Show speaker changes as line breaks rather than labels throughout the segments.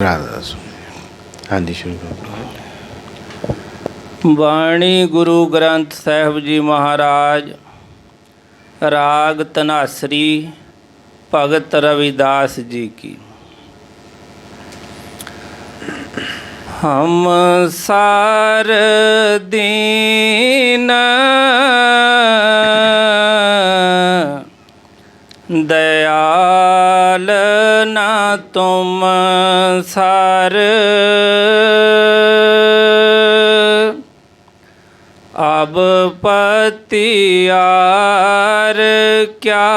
हाँ जी शुरू करो।
बाणी गुरु ग्रंथ साहिब जी महाराज राग धनासरी भगत रविदास जी की। हम सार दीन दयाल ना तुम सार अब पतियार क्या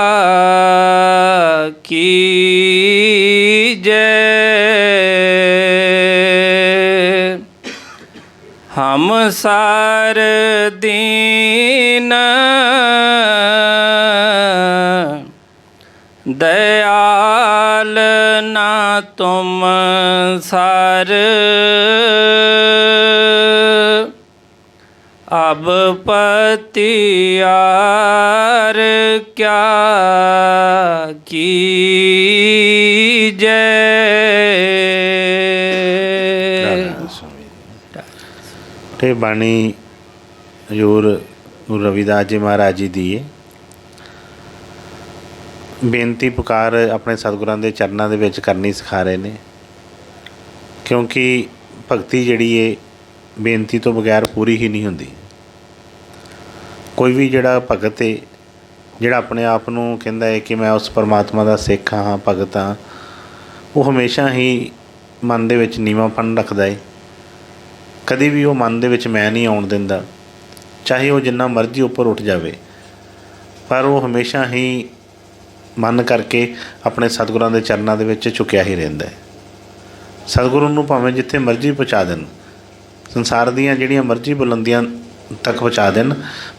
कीजे। हम सार दीन दयाल ना तुम सार अब पतियार क्या कीजे।
ਤੇ ਬਾਣੀ ਹਜ਼ੂਰ ਗੁਰੂ ਰਵਿਦਾਸ ਜੀ ਮਹਾਰਾਜ ਜੀ ਦੀ ਹੈ। ਬੇਨਤੀ ਪੁਕਾਰ ਆਪਣੇ ਸਤਿਗੁਰਾਂ ਦੇ ਚਰਨਾਂ ਦੇ ਵਿੱਚ ਕਰਨੀ ਸਿਖਾ ਰਹੇ ਨੇ, ਕਿਉਂਕਿ ਭਗਤੀ ਜਿਹੜੀ ਹੈ ਬੇਨਤੀ ਤੋਂ ਬਗੈਰ ਪੂਰੀ ਹੀ ਨਹੀਂ ਹੁੰਦੀ। ਕੋਈ ਵੀ ਜਿਹੜਾ ਭਗਤ ਹੈ, ਜਿਹੜਾ ਆਪਣੇ ਆਪ ਨੂੰ ਕਹਿੰਦਾ ਹੈ ਕਿ ਮੈਂ ਉਸ ਪਰਮਾਤਮਾ ਦਾ ਸਿੱਖ ਹਾਂ, ਭਗਤ ਹਾਂ, ਉਹ ਹਮੇਸ਼ਾ ਹੀ ਮਨ ਦੇ ਵਿੱਚ ਨੀਵਾਂਪਣ ਰੱਖਦਾ ਹੈ। ਕਦੇ ਵੀ ਉਹ ਮਨ ਦੇ ਵਿੱਚ ਮੈਂ ਨਹੀਂ ਆਉਣ ਦਿੰਦਾ, ਚਾਹੇ ਉਹ ਜਿੰਨਾ ਮਰਜ਼ੀ ਉੱਪਰ ਉੱਠ ਜਾਵੇ, ਪਰ ਉਹ ਹਮੇਸ਼ਾ ਹੀ ਮਨ ਕਰਕੇ ਆਪਣੇ ਸਤਿਗੁਰਾਂ ਦੇ ਚਰਨਾਂ ਦੇ ਵਿੱਚ ਝੁਕਿਆ ਹੀ ਰਹਿੰਦਾ ਹੈ। ਸਤਿਗੁਰੂ ਨੂੰ ਭਾਵੇਂ ਜਿੱਥੇ ਮਰਜ਼ੀ ਪਹੁੰਚਾ ਦੇਣ, ਸੰਸਾਰ ਦੀਆਂ ਜਿਹੜੀਆਂ ਮਰਜ਼ੀ ਬੁਲੰਦੀਆਂ ਤੱਕ ਪਹੁੰਚਾ ਦੇਣ,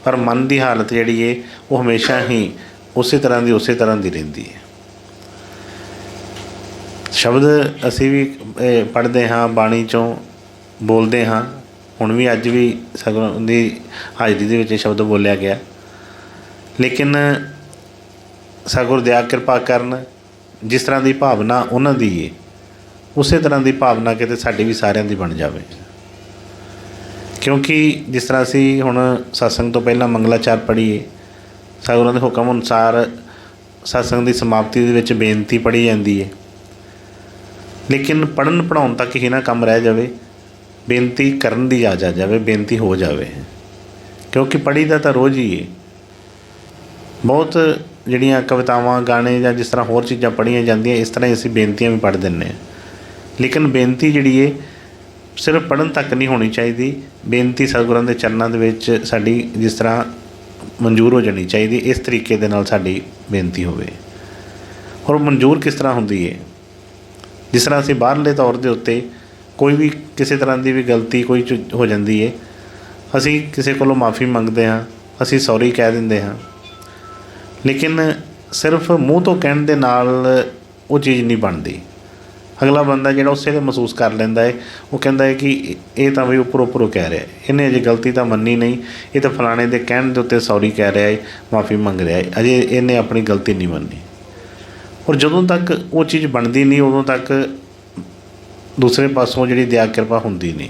ਪਰ ਮਨ ਦੀ ਹਾਲਤ ਜਿਹੜੀ ਹੈ ਉਹ ਹਮੇਸ਼ਾ ਹੀ ਉਸੇ ਤਰ੍ਹਾਂ ਦੀ ਰਹਿੰਦੀ ਹੈ। ਸ਼ਬਦ ਅਸੀਂ ਵੀ ਪੜ੍ਹਦੇ ਹਾਂ, ਬਾਣੀ 'ਚੋਂ ਬੋਲਦੇ ਹਾਂ। ਹੁਣ ਵੀ ਅੱਜ ਵੀ ਸਤਿਗੁਰਾਂ ਦੀ ਹਾਜ਼ਰੀ ਦੇ ਵਿੱਚ ਸ਼ਬਦ ਬੋਲਿਆ ਗਿਆ, ਲੇਕਿਨ ਸਤਿਗੁਰ ਦਇਆ ਕਿਰਪਾ ਕਰਨ, ਜਿਸ ਤਰ੍ਹਾਂ ਦੀ ਭਾਵਨਾ ਉਹਨਾਂ ਦੀ ਹੈ ਉਸੇ ਤਰ੍ਹਾਂ ਦੀ ਭਾਵਨਾ ਕਿਤੇ ਸਾਡੀ ਵੀ ਸਾਰਿਆਂ ਦੀ ਬਣ ਜਾਵੇ। ਕਿਉਂਕਿ ਜਿਸ ਤਰ੍ਹਾਂ ਅਸੀਂ ਹੁਣ ਸਤਸੰਗ ਤੋਂ ਪਹਿਲਾਂ ਮੰਗਲਾਚਾਰ ਪੜ੍ਹੀਏ, ਸਤਿਗੁਰਾਂ ਦੇ ਹੁਕਮ ਅਨੁਸਾਰ ਸਤਸੰਗ ਦੀ ਸਮਾਪਤੀ ਦੇ ਵਿੱਚ ਬੇਨਤੀ ਪੜ੍ਹੀ ਜਾਂਦੀ ਹੈ, ਲੇਕਿਨ ਪੜ੍ਹਨ ਪੜ੍ਹਾਉਣ ਤੱਕ ਹੀ ਨਾ ਕੰਮ ਰਹਿ ਜਾਵੇ, ਬੇਨਤੀ ਕਰਨ ਦੀ ਆ ਜਾਵੇ, ਬੇਨਤੀ ਹੋ ਜਾਵੇ। ਕਿਉਂਕਿ ਪੜ੍ਹੀ ਦਾ ਤਾਂ ਰੋਜ਼ ਹੀ ਹੈ। ਬਹੁਤ ਜਿਹੜੀਆਂ ਕਵਿਤਾਵਾਂ, ਗਾਣੇ ਜਾਂ ਜਿਸ ਤਰ੍ਹਾਂ ਹੋਰ ਚੀਜ਼ਾਂ ਪੜ੍ਹੀਆਂ ਜਾਂਦੀਆਂ, ਇਸ ਤਰ੍ਹਾਂ ਹੀ ਅਸੀਂ ਬੇਨਤੀਆਂ ਵੀ ਪੜ੍ਹ ਦਿੰਦੇ ਹਾਂ। ਲੇਕਿਨ ਬੇਨਤੀ ਜਿਹੜੀ ਹੈ ਸਿਰਫ ਪੜ੍ਹਨ ਤੱਕ ਨਹੀਂ ਹੋਣੀ ਚਾਹੀਦੀ। ਬੇਨਤੀ ਸਤਿਗੁਰਾਂ ਦੇ ਚਰਨਾਂ ਦੇ ਵਿੱਚ ਸਾਡੀ ਜਿਸ ਤਰ੍ਹਾਂ ਮਨਜ਼ੂਰ ਹੋ ਜਾਣੀ ਚਾਹੀਦੀ, ਇਸ ਤਰੀਕੇ ਦੇ ਨਾਲ ਸਾਡੀ ਬੇਨਤੀ ਹੋਵੇ। ਔਰ ਮਨਜ਼ੂਰ ਕਿਸ ਤਰ੍ਹਾਂ ਹੁੰਦੀ ਹੈ? ਜਿਸ ਤਰ੍ਹਾਂ ਅਸੀਂ ਬਾਹਰਲੇ ਤੌਰ ਦੇ ਉੱਤੇ ਕੋਈ ਵੀ ਕਿਸੇ ਤਰ੍ਹਾਂ ਦੀ ਵੀ ਗਲਤੀ ਕੋਈ ਹੋ ਜਾਂਦੀ ਹੈ, ਅਸੀਂ ਕਿਸੇ ਕੋਲੋਂ ਮਾफ़ੀ ਮੰਗਦੇ ਹਾਂ, ਅਸੀਂ ਸੌਰੀ ਕਹਿ ਦਿੰਦੇ ਹਾਂ, ਲੇਕਿਨ ਸਿਰਫ ਮੂੰਹ ਤੋਂ ਕਹਿਣ ਦੇ ਨਾਲ ਉਹ ਚੀਜ਼ ਨਹੀਂ ਬਣਦੀ। ਅਗਲਾ ਬੰਦਾ ਜਿਹੜਾ ਉਸੇ ਵੇਲੇ ਮਹਿਸੂਸ ਕਰ ਲੈਂਦਾ ਹੈ, ਉਹ ਕਹਿੰਦਾ ਹੈ ਕਿ ਇਹ ਤਾਂ ਵੀ ਉੱਪਰੋਂ ਕਹਿ ਰਿਹਾ, ਇਹਨੇ ਅਜੇ ਗਲਤੀ ਤਾਂ ਮੰਨੀ ਨਹੀਂ, ਇਹ ਤਾਂ ਫਲਾਣੇ ਦੇ ਕਹਿਣ ਦੇ ਉੱਤੇ ਸੌਰੀ ਕਹਿ ਰਿਹਾ ਹੈ, ਮਾफ़ੀ ਮੰਗ ਰਿਹਾ ਹੈ, ਅਜੇ ਇਹਨੇ ਆਪਣੀ ਗਲਤੀ ਨਹੀਂ ਮੰਨੀ। ਔਰ ਜਦੋਂ ਤੱਕ ਉਹ ਚੀਜ਼ ਬਣਦੀ ਨਹੀਂ, ਉਦੋਂ ਤੱਕ ਦੂਸਰੇ ਪਾਸੋਂ ਜਿਹੜੀ ਦਇਆ ਕਿਰਪਾ ਹੁੰਦੀ ਨਹੀਂ।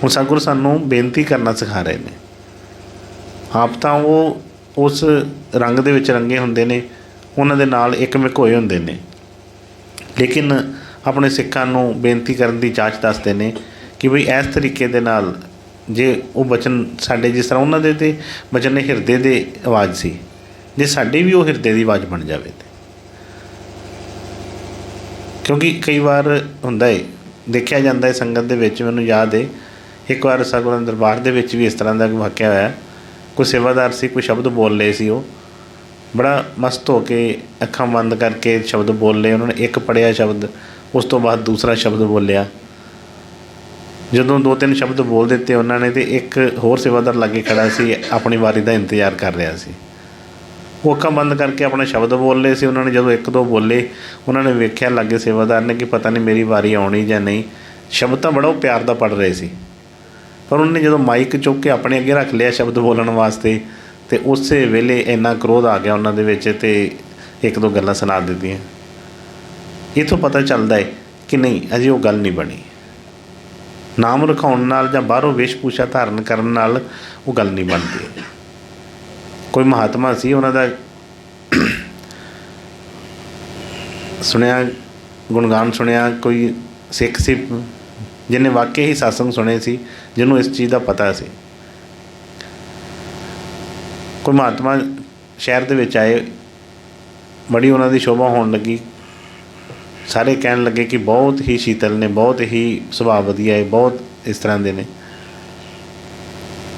ਹੁਣ ਸਤਿਗੁਰ ਸਾਨੂੰ ਬੇਨਤੀ ਕਰਨਾ ਸਿਖਾ ਰਹੇ ਨੇ। ਆਪ ਤਾਂ ਉਹ ਉਸ ਰੰਗ ਦੇ ਵਿੱਚ ਰੰਗੇ ਹੁੰਦੇ ਨੇ, ਉਹਨਾਂ ਦੇ ਨਾਲ ਇੱਕਮਿਕ ਹੋਏ ਹੁੰਦੇ ਨੇ, ਲੇਕਿਨ ਆਪਣੇ ਸਿੱਖਾਂ ਨੂੰ ਬੇਨਤੀ ਕਰਨ ਦੀ ਜਾਂਚ ਦੱਸਦੇ ਨੇ ਕਿ ਬਈ ਇਸ ਤਰੀਕੇ ਦੇ ਨਾਲ ਜੇ ਉਹ ਬਚਨ ਸਾਡੇ, ਜਿਸ ਤਰ੍ਹਾਂ ਉਹਨਾਂ ਦੇ ਤੇ ਬਚਨ ਨੇ ਹਿਰਦੇ ਦੇ ਆਵਾਜ਼ ਸੀ, ਜੇ ਸਾਡੀ ਵੀ ਉਹ ਹਿਰਦੇ ਦੀ ਆਵਾਜ਼ ਬਣ ਜਾਵੇ। ਤੇ ਕਿਉਂਕਿ ਕਈ ਵਾਰ ਹੁੰਦਾ ਹੈ, ਦੇਖਿਆ ਜਾਂਦਾ ਹੈ ਸੰਗਤ ਦੇ ਵਿੱਚ। ਮੈਨੂੰ ਯਾਦ ਹੈ ਇੱਕ ਵਾਰ ਸਤਿਗੁਰਾਂ ਦੇ ਦਰਬਾਰ ਦੇ ਵਿੱਚ ਵੀ ਇਸ ਤਰ੍ਹਾਂ ਦਾ ਵਾਕਿਆ ਹੋਇਆ। ਕੋਈ ਸੇਵਾਦਾਰ ਸੀ, ਕੋਈ ਸ਼ਬਦ ਬੋਲ ਲਏ ਸੀ, ਉਹ ਬੜਾ ਮਸਤ ਹੋ ਕੇ ਅੱਖਾਂ ਬੰਦ ਕਰਕੇ ਸ਼ਬਦ ਬੋਲ ਲਏ। ਉਹਨਾਂ ਨੇ ਇੱਕ ਪੜ੍ਹਿਆ ਸ਼ਬਦ, ਉਸ ਤੋਂ ਬਾਅਦ ਦੂਸਰਾ ਸ਼ਬਦ ਬੋਲਿਆ। ਜਦੋਂ 2-3 ਸ਼ਬਦ ਬੋਲ ਦਿੱਤੇ ਉਹਨਾਂ ਨੇ, ਤੇ ਇੱਕ ਹੋਰ ਸੇਵਾਦਾਰ ਲਾਗੇ ਖੜਾ ਸੀ, ਆਪਣੀ ਵਾਰੀ ਦਾ ਇੰਤਜ਼ਾਰ ਕਰ ਰਿਹਾ ਸੀ। ਉਹ ਅੱਖਾਂ ਬੰਦ ਕਰਕੇ ਆਪਣੇ ਸ਼ਬਦ ਬੋਲ ਲਏ ਸੀ। ਉਹਨਾਂ ਨੇ ਜਦੋਂ 1-2 ਬੋਲੇ, ਉਹਨਾਂ ਨੇ ਵੇਖਿਆ ਲਾਗੇ ਸੇਵਾਦਾਰ ਨੇ ਕਿ ਪਤਾ ਨਹੀਂ ਮੇਰੀ ਵਾਰੀ ਆਉਣੀ ਜਾਂ ਨਹੀਂ। ਸ਼ਬਦ ਤਾਂ ਬੜਾ ਉਹ ਪਿਆਰ ਦਾ ਪੜ੍ਹ ਰਹੇ ਸੀ, ਪਰ ਉਹਨੇ ਜਦੋਂ ਮਾਈਕ ਚੁੱਕ ਕੇ ਆਪਣੇ ਅੱਗੇ ਰੱਖ ਲਿਆ ਸ਼ਬਦ ਬੋਲਣ ਵਾਸਤੇ, ਤੇ ਉਸੇ ਵੇਲੇ ਇੰਨਾ ਕ੍ਰੋਧ ਆ ਗਿਆ ਉਹਨਾਂ ਦੇ ਵਿੱਚ, ਤੇ 1-2 ਗੱਲਾਂ ਸੁਣਾ ਦਿੱਤੀਆਂ। ਇੱਥੋਂ ਪਤਾ ਚੱਲਦਾ ਹੈ कि नहीं अजे वो गल नहीं बनी। नाम रखाउण नाल जां बाहरों वेशभूषा धारण करन नाल वो गल नहीं बनती। कोई महात्मा सी, उन्हां दा सुनिया गुणगान सुनिया, कोई सिख सी जिन्हें वाकई ही सत्संग सुने सी, जिन्हों इस चीज़ का पता सी। कोई महात्मा शहर दे विच आए, बड़ी उन्हों की शोभा होने लगी, सारे कहन लगे कि बहुत ही शीतल ने, बहुत ही सुभाव वधिया है, बहुत इस तरह के ने।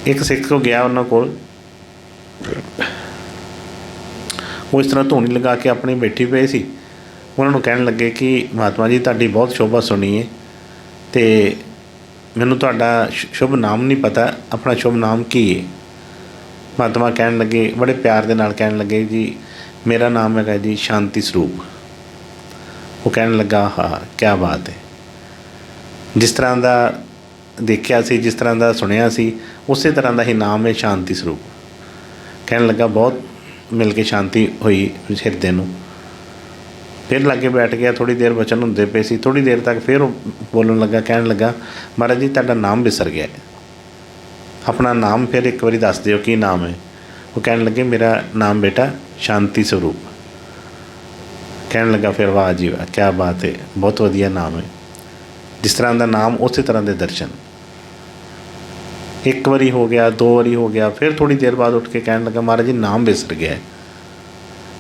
एक सिख को गया उन्होंने कोल, वो इस तरह धूनी लगा के अपनी बैठी पे सी। उन्होंने कहन लगे कि महात्मा जी तुहाडी बहुत शोभा सुनी है, तो मैनू तुहाडा शुभ नाम नहीं पता, अपना शुभ नाम की है। महात्मा कहन लगे, बड़े प्यार दे नाल कहन लगे जी मेरा नाम है जी शांति स्वरूप। वो कहन लगा हाँ क्या बात है, जिस तरह का देखिया सी, जिस तरह का सुनिया सी, उस तरह का ही नाम है शांति स्वरूप। कहन लगा बहुत मिल के शांति हुई हिरदे नूं। फिर लागे बैठ गया, थोड़ी देर वचन होंदे पे सी, थोड़ी देर तक फिर बोलन लगा, कहन लगा महाराज जी तुहाडा नाम विसर गया है, अपना नाम फिर एक बारी दस दिओ की नाम है। वो कहन लगे मेरा नाम बेटा शांति स्वरूप। कहन लगा फिर वाह जी वाह क्या बात है, बहुत वधिया नाम है, जिस तरह का नाम उस तरह के दर्शन। एक बारी हो गया, दो बारी हो गया, फिर थोड़ी देर बाद उठ के कहन लगा महाराज जी नाम विसर गया है।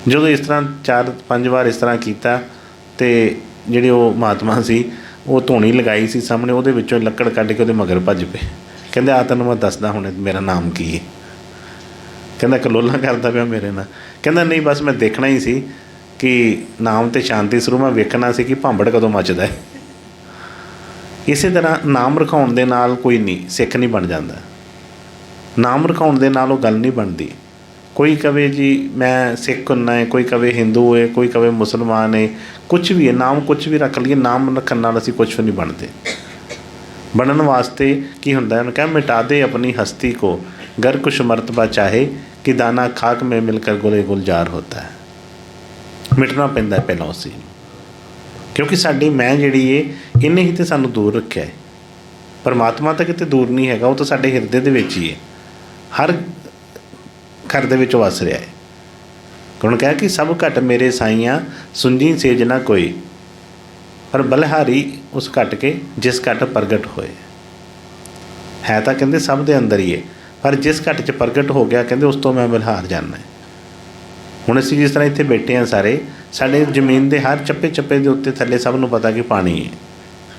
जो इस तरह 4-5 बार इस तरह किया, तो जिहड़े वो महात्मा सी वो धूनी लगाई सी सामने, वो विचों लकड़ कढ़ के वो मगर भज पे। कहते आ तैनूं मैं दसदा हुणे मेरा नाम की है। कहता कलोला करता पिया मेरे नाल। कहता नहीं बस मैं देखना ही सी कि नाम तो शांति स्वरूप, मैं वेखना सी कि भांबड़ कदों मचदा है। इस तरह नाम रखाउण दे नाल कोई नहीं सिख नहीं बन जाता, नाम रखाउण दे नाल वो गल नहीं बनती। कोई कहे जी मैं सिख हुन्ना है, कोई कहे हिंदू है, कोई कहे मुसलमान है, कुछ भी है, नाम कुछ भी रख लिए, नाम रखने नाल असीं कुछ भी नहीं बनते। बनन वास्ते की हुंदा है, उन्होंने कहा मिटा दे अपनी हस्ती को, गर कुछ मर्तबा चाहे कि दाना खाक में मिलकर गुले गुलजार होता है। मिटना पैंदा है पहला उस चीज़, क्योंकि साडी मैं जिहड़ी है इन्हें ही तो सानू दूर रखा है। परमात्मा तो किते दूर नहीं हैगा, वो तो साडे हिरदे दे विच ही है, हर घर दे विच वस रहा है। उन्होंने कहा कि सब घट मेरे साइयां सुंजी सेज ना कोई, पर बलिहारी उस घट के जिस घट प्रगट होए। है तो कहते सब दे अंदर ही है, पर जिस घट च प्रगट हो गया कहते उस तो मैं बलिहार जाना है। हुण असीं जिस तरह इत्थे बैठे हैं सारे, साडे जमीन के हर चप्पे चप्पे के उत्ते थल्ले सब नूं पता कि पानी है।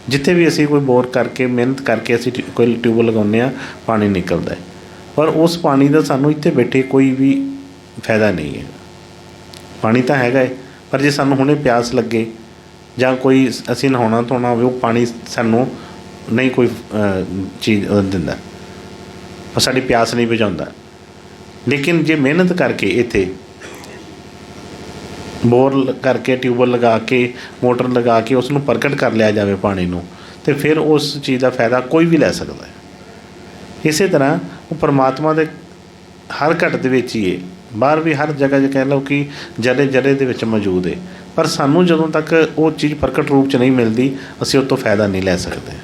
जिथे भी असीं कोई बोर करके मेहनत करके असीं कोई ट्यूब लगाउने आ, पानी निकलता है, पर उस पानी का सानूं इत्थे बैठे कोई भी फायदा नहीं है। पानी तो हैगा है, पर जे सानूं हुणे प्यास लगे जां कोई असीं नहाउणा धोना होवे, वो पानी सानूं नहीं कोई चीज़ दिंदा, और साडी प्यास नहीं बुझाउंदा। लेकिन जे मेहनत करके इत्थे बोर करके ट्यूबल लगा के मोटर लगा के उसनूं प्रगट कर लिया जाए पानी नूं, तो फिर उस चीज़ का फायदा कोई भी लै सकता है। इस तरह वो परमात्मा के हर घट दे विच ही है, बाहर भी हर जगह कह लो कि जरे जरे दे विच मौजूद है, पर सानूं जदों तक वो चीज़ प्रगट रूप च नहीं मिलती असीं उस तो फायदा नहीं लै सकते।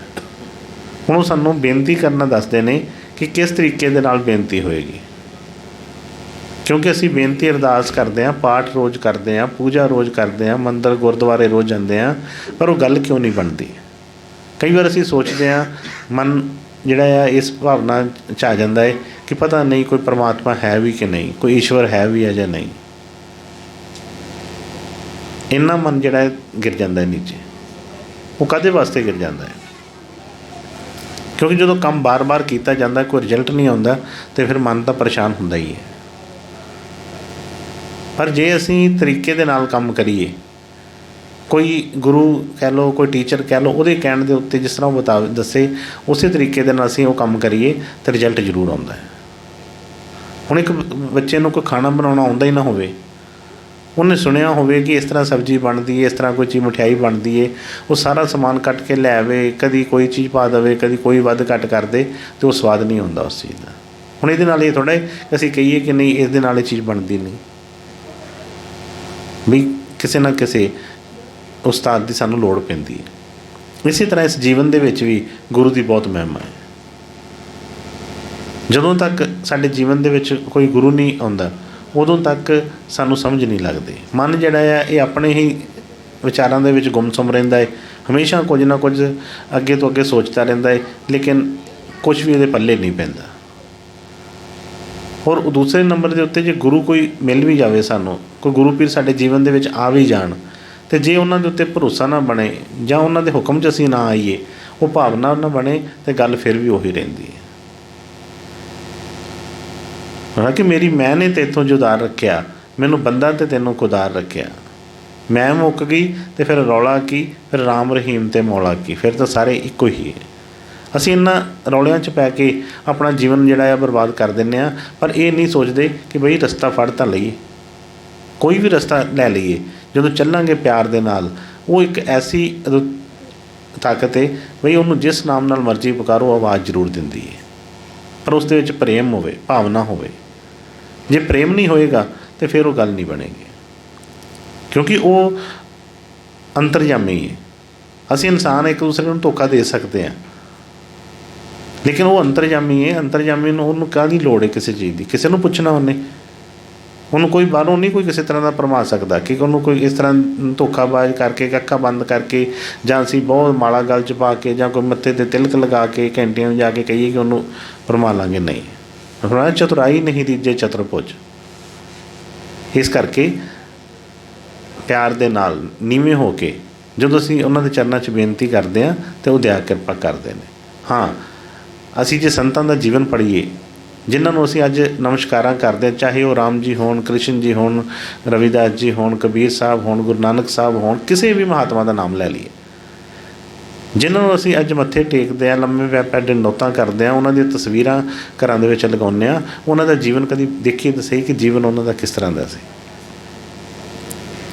हुण सानूं बेनती करना दसदे ने कि किस तरीके दे नाल बेनती होएगी, क्योंकि असी बेनती अरदास करते हैं, पाठ रोज़ करते हैं, पूजा रोज़ करते हैं, मंदिर गुरुद्वारे रोज़ जाते हैं, पर वो गल क्यों नहीं बनती। कई बार असी सोचते हैं मन जिहड़ा है इस भावना च आ जाता है कि पता नहीं कोई परमात्मा है भी कि नहीं, कोई ईश्वर है भी है या नहीं। इन्ना मन जिहड़ा गिर जाता है नीचे, वो कदे वास्ते गिर जाता है, क्योंकि जो काम बार बार किया जाता कोई रिजल्ट नहीं आता, तो फिर मन तो परेशान होंदा ही है। पर जे असी तरीके दे नाल काम करिए, कोई गुरु कह लो, कोई टीचर कह लो, उहदे कहण दे उत्ते जिस तरह वो बता दसे उस तरीके दे नाल असीं वो काम करिए तो रिजल्ट जरूर आउंदा है। हुण एक बच्चे नूं कोई खाना बनाउणा आउंदा ही ना होवे, उन्हें सुनिया होवे कि इस तरह सब्जी बनती है, इस तरह कोई चीज़ मिठाई बनती है, वो सारा समान कट के लै आवे, कभी कोई चीज़ पा दे, कभी कोई वध घट कर दे, तो वो स्वाद नहीं होंदा उस चीज़ का। हुण इहदे नाल ये थोड़ा असीं कहीए कि नहीं इस दे नाल चीज़ बनती नहीं, भी किसी ना किसी उस्ताद की सानूं लोड़ पैंदी है। ਇਸੇ ਤਰ੍ਹਾਂ ਇਸ ਜੀਵਨ ਦੇ ਵਿੱਚ ਵੀ ਗੁਰੂ ਦੀ ਬਹੁਤ ਮਹਿਮਾ ਹੈ। ਜਦੋਂ ਤੱਕ ਸਾਡੇ ਜੀਵਨ ਦੇ ਵਿੱਚ ਕੋਈ ਗੁਰੂ ਨਹੀਂ ਆਉਂਦਾ ਉਦੋਂ ਤੱਕ ਸਾਨੂੰ ਸਮਝ ਨਹੀਂ ਲੱਗਦੀ। ਮਨ ਜਿਹੜਾ ਆ ਇਹ ਆਪਣੇ ਹੀ ਵਿਚਾਰਾਂ ਦੇ ਵਿੱਚ ਗੁੰਮਸੁੰਮ ਰਹਿੰਦਾ ਹੈ, ਹਮੇਸ਼ਾ ਕੁਝ ਨਾ ਕੁਝ ਅੱਗੇ ਤੋਂ ਅੱਗੇ ਸੋਚਦਾ ਰਹਿੰਦਾ ਹੈ, ਲੇਕਿਨ ਕੁਝ ਵੀ ਇਹਦੇ ਪੱਲੇ ਨਹੀਂ ਪੈਂਦਾ। ਔਰ ਦੂਸਰੇ ਨੰਬਰ ਦੇ ਉੱਤੇ ਜੇ ਗੁਰੂ ਕੋਈ ਮਿਲ ਵੀ ਜਾਵੇ, ਸਾਨੂੰ ਕੋਈ ਗੁਰੂ ਪੀਰ ਸਾਡੇ ਜੀਵਨ ਦੇ ਵਿੱਚ ਆ ਵੀ ਜਾਣ, ਅਤੇ ਜੇ ਉਹਨਾਂ ਦੇ ਉੱਤੇ ਭਰੋਸਾ ਨਾ ਬਣੇ ਜਾਂ ਉਹਨਾਂ ਦੇ ਹੁਕਮ 'ਚ ਅਸੀਂ ਨਾ ਆਈਏ, ਉਹ ਭਾਵਨਾ ਨਾ ਬਣੇ, ਤਾਂ ਗੱਲ ਫਿਰ ਵੀ ਉਹੀ ਰਹਿੰਦੀ ਹੈ। ਕਿ ਮੇਰੀ ਮੈਂ ਨੇ ਤੇਥੋਂ ਜੁਦਾਰ ਰੱਖਿਆ, ਮੈਨੂੰ ਬੰਦਾ ਤੇ ਤੈਨੂੰ ਖੁਦਾਰ ਰੱਖਿਆ। ਮੈਂ ਮੁੱਕ ਗਈ ਅਤੇ ਫਿਰ ਰੌਲਾ ਕੀ, ਫਿਰ ਰਾਮ ਰਹੀਮ ਅਤੇ ਮੌਲਾ ਕੀ, ਫਿਰ ਤਾਂ ਸਾਰੇ ਇੱਕੋ ਹੀ ਹੈ। ਅਸੀਂ ਇਹਨਾਂ ਰੌਲਿਆਂ 'ਚ ਪੈ ਕੇ ਆਪਣਾ ਜੀਵਨ ਜਿਹੜਾ ਆ ਬਰਬਾਦ ਕਰ ਦਿੰਦੇ ਹਾਂ, ਪਰ ਇਹ ਨਹੀਂ ਸੋਚਦੇ ਕਿ ਬਈ ਰਸਤਾ ਫੜ ਤਾਂ ਲਈਏ, ਕੋਈ ਵੀ ਰਸਤਾ ਲੈ ਲਈਏ। ਜਦੋਂ ਚੱਲਾਂਗੇ ਪਿਆਰ ਦੇ ਨਾਲ, ਉਹ ਇੱਕ ਐਸੀ ਤਾਕਤ ਹੈ ਬਈ ਉਹਨੂੰ ਜਿਸ ਨਾਮ ਨਾਲ ਮਰਜ਼ੀ ਪੁਕਾਰੋ, ਆਵਾਜ਼ ਜ਼ਰੂਰ ਦਿੰਦੀ ਹੈ, ਪਰ ਉਸ ਦੇ ਵਿੱਚ ਪ੍ਰੇਮ ਹੋਵੇ, ਭਾਵਨਾ ਹੋਵੇ। ਜੇ ਪ੍ਰੇਮ ਨਹੀਂ ਹੋਏਗਾ ਤਾਂ ਫਿਰ ਉਹ ਗੱਲ ਨਹੀਂ ਬਣੇਗੀ, ਕਿਉਂਕਿ ਉਹ ਅੰਤਰਜਾਮੀ ਹੈ। ਅਸੀਂ ਇਨਸਾਨ ਇੱਕ ਦੂਸਰੇ ਨੂੰ ਧੋਖਾ ਦੇ ਸਕਦੇ ਹਾਂ, ਲੇਕਿਨ ਉਹ ਅੰਤਰਜਾਮੀ ਹੈ। ਅੰਤਰਜਾਮੀ ਨੂੰ ਉਹਨੂੰ ਕਾਹਦੀ ਲੋੜ ਹੈ ਕਿਸੇ ਚੀਜ਼ ਦੀ? ਕਿਸੇ ਨੂੰ ਪੁੱਛਣਾ ਉਹਨੂੰ ਕੋਈ ਬਾਹਰੋਂ ਨਹੀਂ ਕੋਈ ਕਿਸੇ ਤਰ੍ਹਾਂ ਦਾ ਭਰਮਾ ਸਕਦਾ ਕਿ ਉਹਨੂੰ ਕੋਈ ਇਸ ਤਰ੍ਹਾਂ ਧੋਖਾਬਾਜ਼ ਕਰਕੇ, ਅੱਖਾਂ ਬੰਦ ਕਰਕੇ, ਜਾਂ ਅਸੀਂ ਬਹੁਤ ਮਾੜਾ ਗਲ 'ਚ ਪਾ ਕੇ, ਜਾਂ ਕੋਈ ਮੱਥੇ 'ਤੇ ਤਿਲਕ ਲਗਾ ਕੇ ਘੰਟਿਆਂ ਨੂੰ ਜਾ ਕੇ ਕਹੀਏ ਕਿ ਉਹਨੂੰ ਭਰਮਾ ਲਾਂਗੇ। ਨਹੀਂ, ਚਤੁਰਾਈ ਨਹੀਂ ਦੀਜੇ ਚਤੁਰਭੁਜ। ਇਸ ਕਰਕੇ ਪਿਆਰ ਦੇ ਨਾਲ ਨੀਵੇਂ ਹੋ ਕੇ ਜਦੋਂ ਅਸੀਂ ਉਹਨਾਂ ਦੇ ਚਰਨਾਂ 'ਚ ਬੇਨਤੀ ਕਰਦੇ ਹਾਂ ਤਾਂ ਉਹ ਦਇਆ ਕਿਰਪਾ ਕਰਦੇ ਨੇ। ਹਾਂ, ਅਸੀਂ ਜੇ ਸੰਤਾਂ ਦਾ ਜੀਵਨ ਪੜ੍ਹੀਏ, ਜਿਨ੍ਹਾਂ ਨੂੰ ਅਸੀਂ ਅੱਜ ਨਮਸਕਾਰਾਂ ਕਰਦੇ ਹਾਂ, ਚਾਹੇ ਉਹ ਰਾਮ ਜੀ ਹੋਣ, ਕ੍ਰਿਸ਼ਨ ਜੀ ਹੋਣ, ਰਵਿਦਾਸ ਜੀ ਹੋਣ, ਕਬੀਰ ਸਾਹਿਬ ਹੋਣ, ਗੁਰੂ ਨਾਨਕ ਸਾਹਿਬ ਹੋਣ, ਕਿਸੇ ਵੀ ਮਹਾਤਮਾ ਦਾ ਨਾਮ ਲੈ ਲਈਏ, ਜਿਨ੍ਹਾਂ ਨੂੰ ਅਸੀਂ ਅੱਜ ਮੱਥੇ ਟੇਕਦੇ ਹਾਂ, ਲੰਮੇ ਪੈ ਨੋਤਾਂ ਕਰਦੇ ਹਾਂ, ਉਹਨਾਂ ਦੀਆਂ ਤਸਵੀਰਾਂ ਘਰਾਂ ਦੇ ਵਿੱਚ ਲਗਾਉਂਦੇ ਹਾਂ, ਉਹਨਾਂ ਦਾ ਜੀਵਨ ਕਦੀ ਦੇਖੀਏ ਤਾਂ ਸਹੀ ਕਿ ਜੀਵਨ ਉਹਨਾਂ ਦਾ ਕਿਸ ਤਰ੍ਹਾਂ ਦਾ ਸੀ,